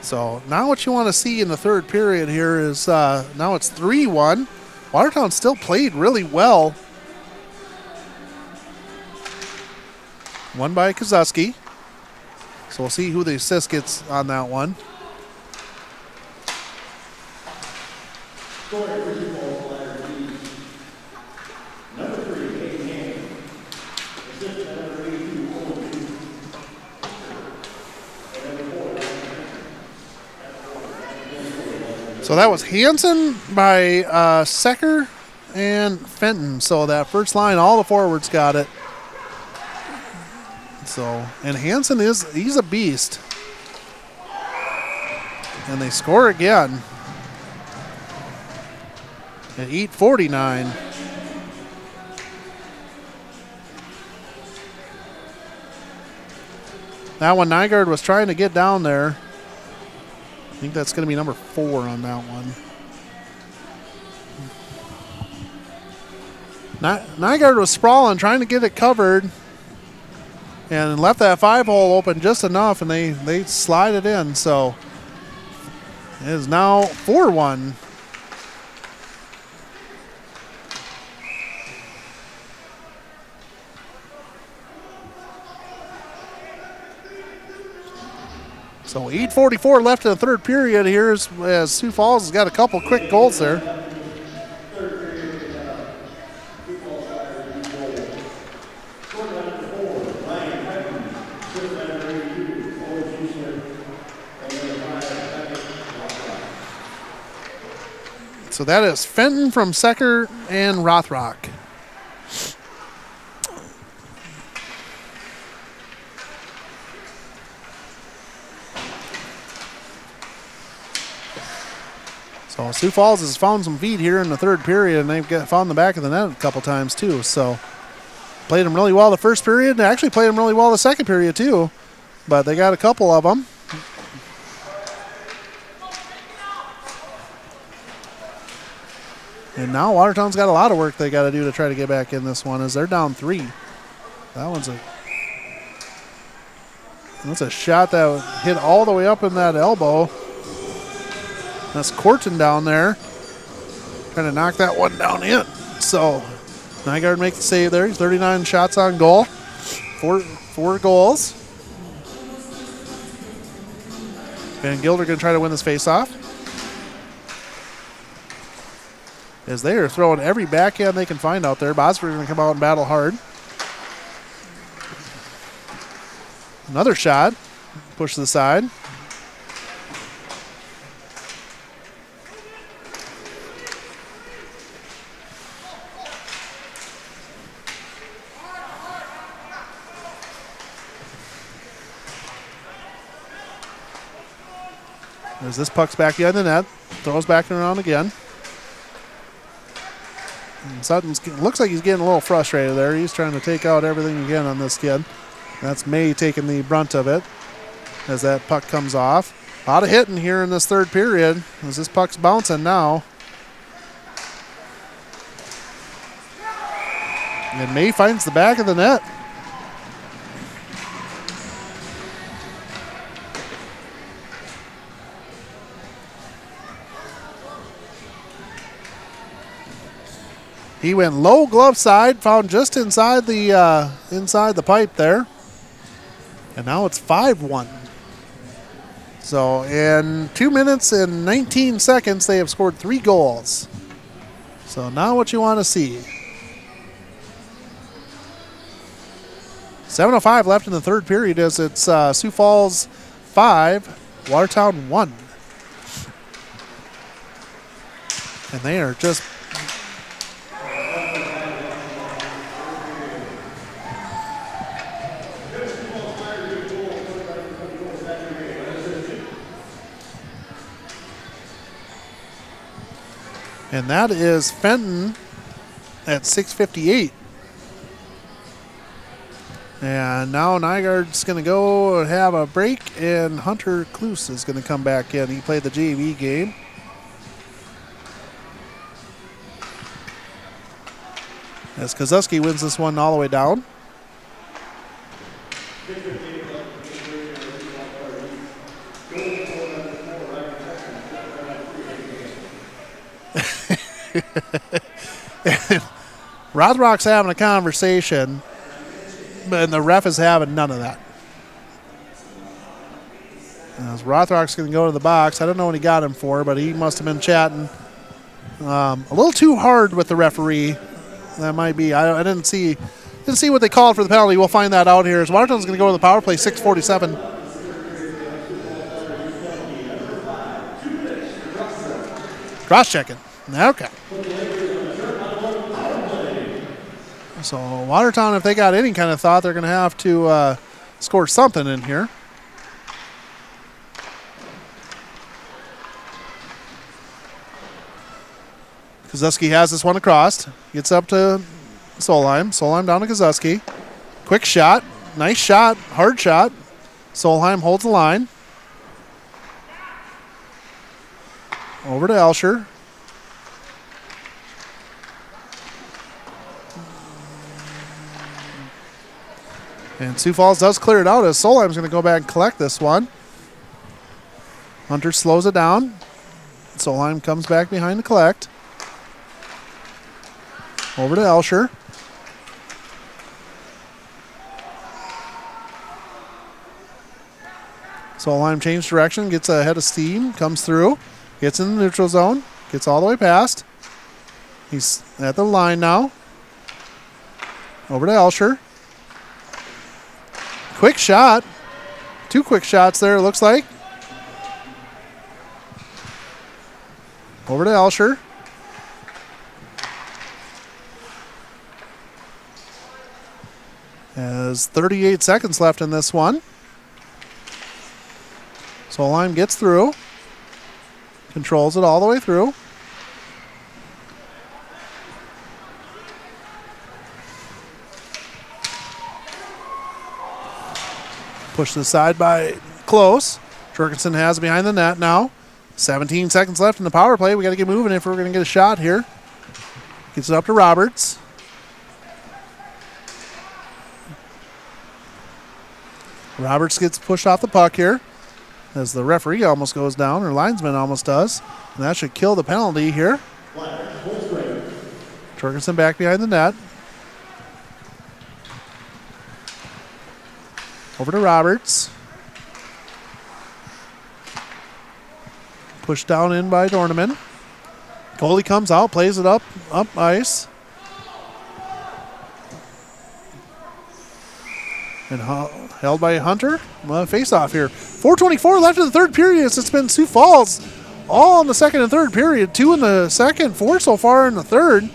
So now what you want to see in the third period here is now it's 3-1. Watertown still played really well. Won by Kozuski. So we'll see who the assist gets on that one. So that was Hansen by Secker and Fenton. So that first line, all the forwards got it. So, and Hansen he's a beast. And they score again at 8:49. That one, Nygaard was trying to get down there. I think that's going to be number 4 on that one. Nygaard was sprawling, trying to get it covered, and left that 5-hole open just enough, and they slide it in. So it is now 4-1. So 8:44 left in the third period here as Sioux Falls has got a couple quick goals there. So that is Fenton from Secker and Rothrock. So Sioux Falls has found some feet here in the third period, and they've found the back of the net a couple times too. So played them really well the first period. They actually played them really well the second period too, but they got a couple of them. And now Watertown's got a lot of work they got to do to try to get back in this one as they're down 3. That's a shot that hit all the way up in that elbow. That's Corton down there trying to knock that one down in. So Nygaard makes the save there. He's 39 shots on goal. Four goals. Van Gilder going to try to win this faceoff, as they are throwing every backhand they can find out there. Bosford's going to come out and battle hard. Another shot. Push to the side. As this puck's back behind the net. Throws back and around again. And Sutton looks like he's getting a little frustrated there. He's trying to take out everything again on this kid. That's May taking the brunt of it as that puck comes off. A lot of hitting here in this third period as this puck's bouncing now. And May finds the back of the net. He went low glove side, found just inside the pipe there. And now it's 5-1. So in 2 minutes and 19 seconds, they have scored 3 goals. So now what you want to see. 7:05 left in the third period as it's Sioux Falls 5, Watertown 1. And they are just and that is Fenton at 6:58. And now Nygaard's going to go have a break, and Hunter Kloos is going to come back in. He played the JV game. as Kozuski wins this one all the way down. Rothrock's having a conversation, and the ref is having none of that. As Rothrock's going to go to the box. I don't know what he got him for, but he must have been chatting a little too hard with the referee. That might be. I didn't see what they called for the penalty. We'll find that out here. As Watertown's going to go to the power play, 6:47. Cross-checking. Okay. So Watertown, if they got any kind of thought, they're going to have to score something in here. Kozuski has this one across. Gets up to Solheim. Solheim down to Kozuski. Quick shot. Nice shot. Hard shot. Solheim holds the line. Over to Elsher. And Sioux Falls does clear it out as Solheim's going to go back and collect this one. Hunter slows it down. Solheim comes back behind to collect. Over to Elsher. Solheim changed direction, gets ahead of steam, comes through, gets in the neutral zone, gets all the way past. He's at the line now. Over to Elsher. Quick shot. Two quick shots there, it looks like. Over to Elsher. Has 38 seconds left in this one. Solheim gets through. Controls it all the way through. Pushed to the side by Close. Jorgensen has it behind the net now. 17 seconds left in the power play. We got to get moving if we're going to get a shot here. Gets it up to Roberts. Roberts gets pushed off the puck here as the referee almost goes down, or linesman almost does. And that should kill the penalty here. Jorgensen back behind the net. Over to Roberts. Pushed down in by Dorneman. Goalie comes out, plays it up ice. And held by Hunter. Face off here. 4:24 left in the third period. It's been Sioux Falls all in the second and third period. 2 in the second, 4 so far in the third.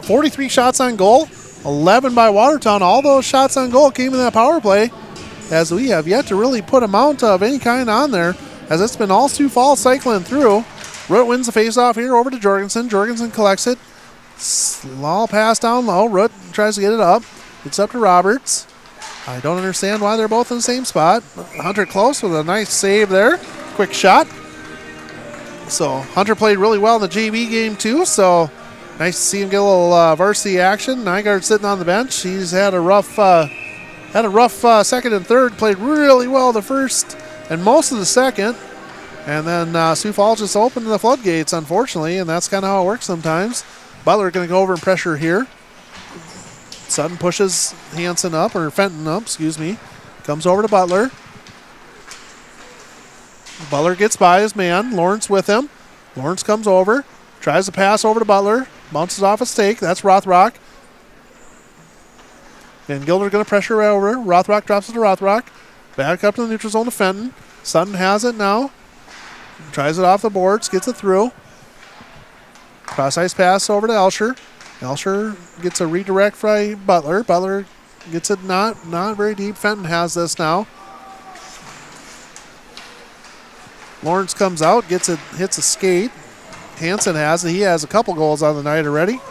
43 shots on goal. 11 by Watertown. All those shots on goal came in that power play, as we have yet to really put a mount of any kind on there, as it's been all Sioux Falls cycling through. Root wins the faceoff here over to Jorgensen. Jorgensen collects it. Small pass down low. Root tries to get it up. It's up to Roberts. I don't understand why they're both in the same spot. Hunter close with a nice save there. Quick shot. So Hunter played really well in the JV game too, so nice to see him get a little varsity action. Nygaard sitting on the bench. He's had a rough second and third. Played really well the first and most of the second. And then Sioux Falls just opened the floodgates, unfortunately, and that's kind of how it works sometimes. Butler going to go over and pressure here. Sutton pushes Hansen up, or Fenton up, excuse me. Comes over to Butler. Butler gets by his man. Lawrence with him. Lawrence comes over. Tries to pass over to Butler. Bounces off a stake. That's Rothrock. And Gilder going to pressure over. Rothrock drops it to Rothrock. Back up to the neutral zone to Fenton. Sutton has it now. Tries it off the boards. Gets it through. Cross ice pass over to Elsher. Elsher gets a redirect by Butler. Butler gets it not very deep. Fenton has this now. Lawrence comes out, gets it, hits a skate. Hansen has it. He has a couple goals on the night already.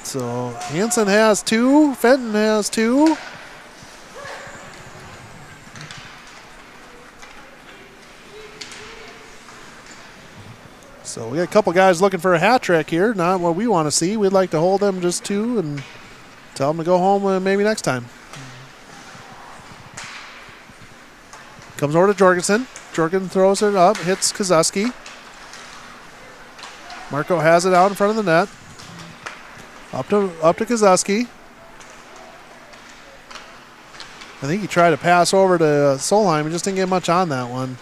So Hansen has 2. Fenton has 2. So we got a couple guys looking for a hat trick here. Not what we want to see. We'd like to hold them just 2 and tell them to go home maybe next time. Comes over to Jorgensen. Jorgensen throws it up, hits Kozuski. Marco has it out in front of the net. Up to Kozuski. I think he tried to pass over to Solheim and just didn't get much on that one.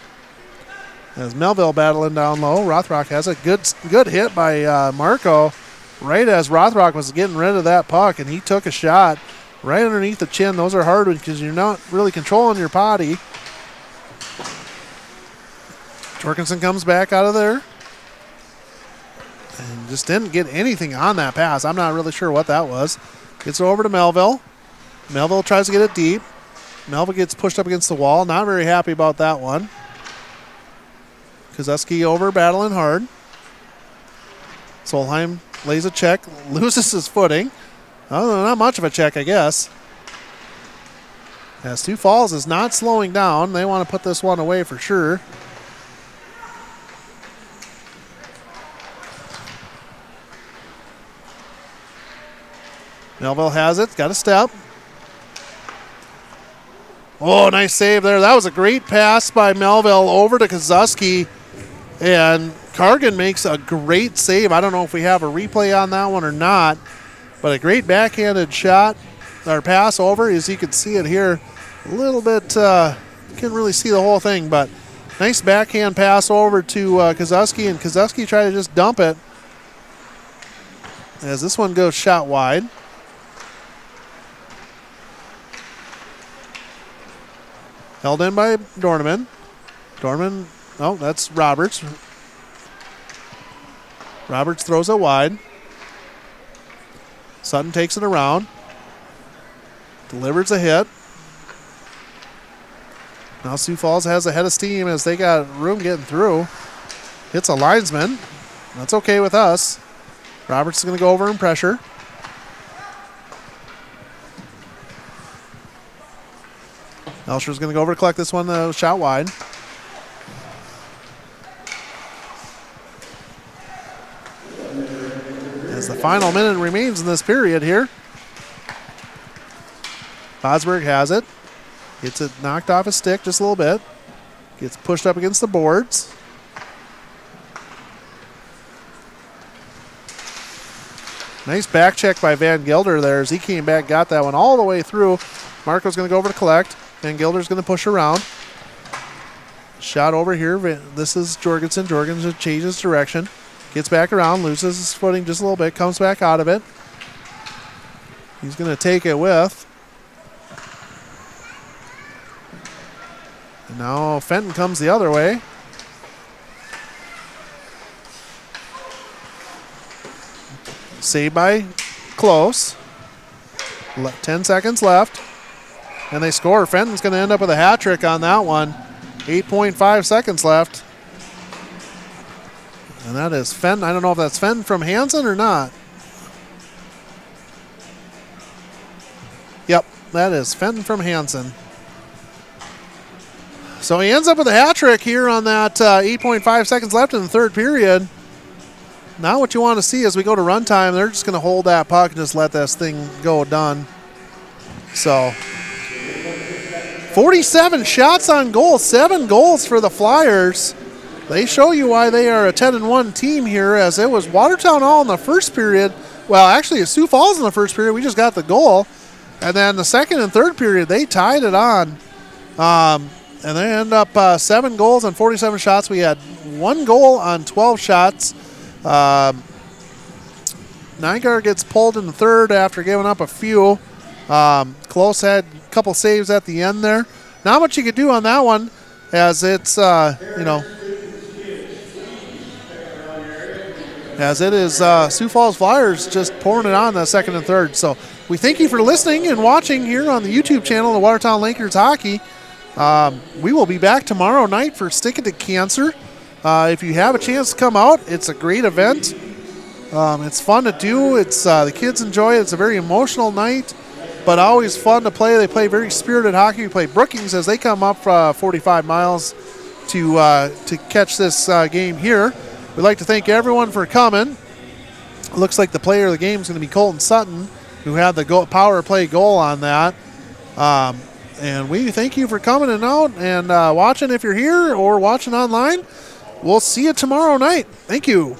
As Melville battling down low, Rothrock has a good hit by Marco right as Rothrock was getting rid of that puck, and he took a shot right underneath the chin. Those are hard because you're not really controlling your body. Jorgensen comes back out of there and just didn't get anything on that pass. I'm not really sure what that was. Gets it over to Melville. Melville tries to get it deep. Melville gets pushed up against the wall. Not very happy about that one. Kozuski over, battling hard. Solheim lays a check, loses his footing. Oh, not much of a check, I guess. As Sioux Falls is not slowing down. They want to put this one away for sure. Melville has it, got a step. Oh, nice save there. That was a great pass by Melville over to Kozuski. And Cargan makes a great save. I don't know if we have a replay on that one or not, but a great backhanded shot or pass over, as you can see it here. A little bit, can't really see the whole thing, but nice backhand pass over to Kozuski, and Kozuski tried to just dump it as this one goes shot wide. Held in by Dorneman. Dorneman, oh, that's Roberts. Roberts throws it wide. Sutton takes it around. Delivers a hit. Now Sioux Falls has a head of steam as they got room getting through. Hits a linesman. That's okay with us. Roberts is going to go over and pressure. Elsher's going to go over to collect this one, shot wide. As the final minute remains in this period here. Bosberg has it. Gets it knocked off his stick just a little bit. Gets pushed up against the boards. Nice back check by Van Gelder there as he came back, got that one all the way through. Marco's going to go over to collect. Van Gelder's going to push around. Shot over here. This is Jorgensen. Jorgensen changes direction. Gets back around, loses his footing just a little bit, comes back out of it. He's going to take it with. And now Fenton comes the other way. Saved by Close. 10 seconds left. And they score. Fenton's going to end up with a hat trick on that one. 8.5 seconds left. And that is Fenton. I don't know if that's Fenton from Hansen or not. Yep, that is Fenton from Hansen. So he ends up with a hat trick here on that 8.5 seconds left in the third period. Now what you want to see as we go to runtime, they're just going to hold that puck and just let this thing go done. So 47 shots on goal, 7 goals for the Flyers. They show you why they are a 10-1 team here, as it was Watertown all in the first period. Well, actually, Sioux Falls in the first period. We just got the goal. And then the second and third period, they tied it on. And they end up 7 goals on 47 shots. We had 1 goal on 12 shots. Nygaard gets pulled in the third after giving up a few. Close had a couple saves at the end there. Not much you could do on that one, as it's, as it is Sioux Falls Flyers just pouring it on the second and third. So we thank you for listening and watching here on the YouTube channel of Watertown Lakers Hockey. We will be back tomorrow night for Stick It to Cancer. If you have a chance to come out, it's a great event. It's fun to do. It's the kids enjoy it. It's a very emotional night, but always fun to play. They play very spirited hockey. We play Brookings as they come up 45 miles to catch this game here. We'd like to thank everyone for coming. It looks like the player of the game is going to be Colton Sutton, who had the power play goal on that. And we thank you for coming and out and watching if you're here or watching online. We'll see you tomorrow night. Thank you.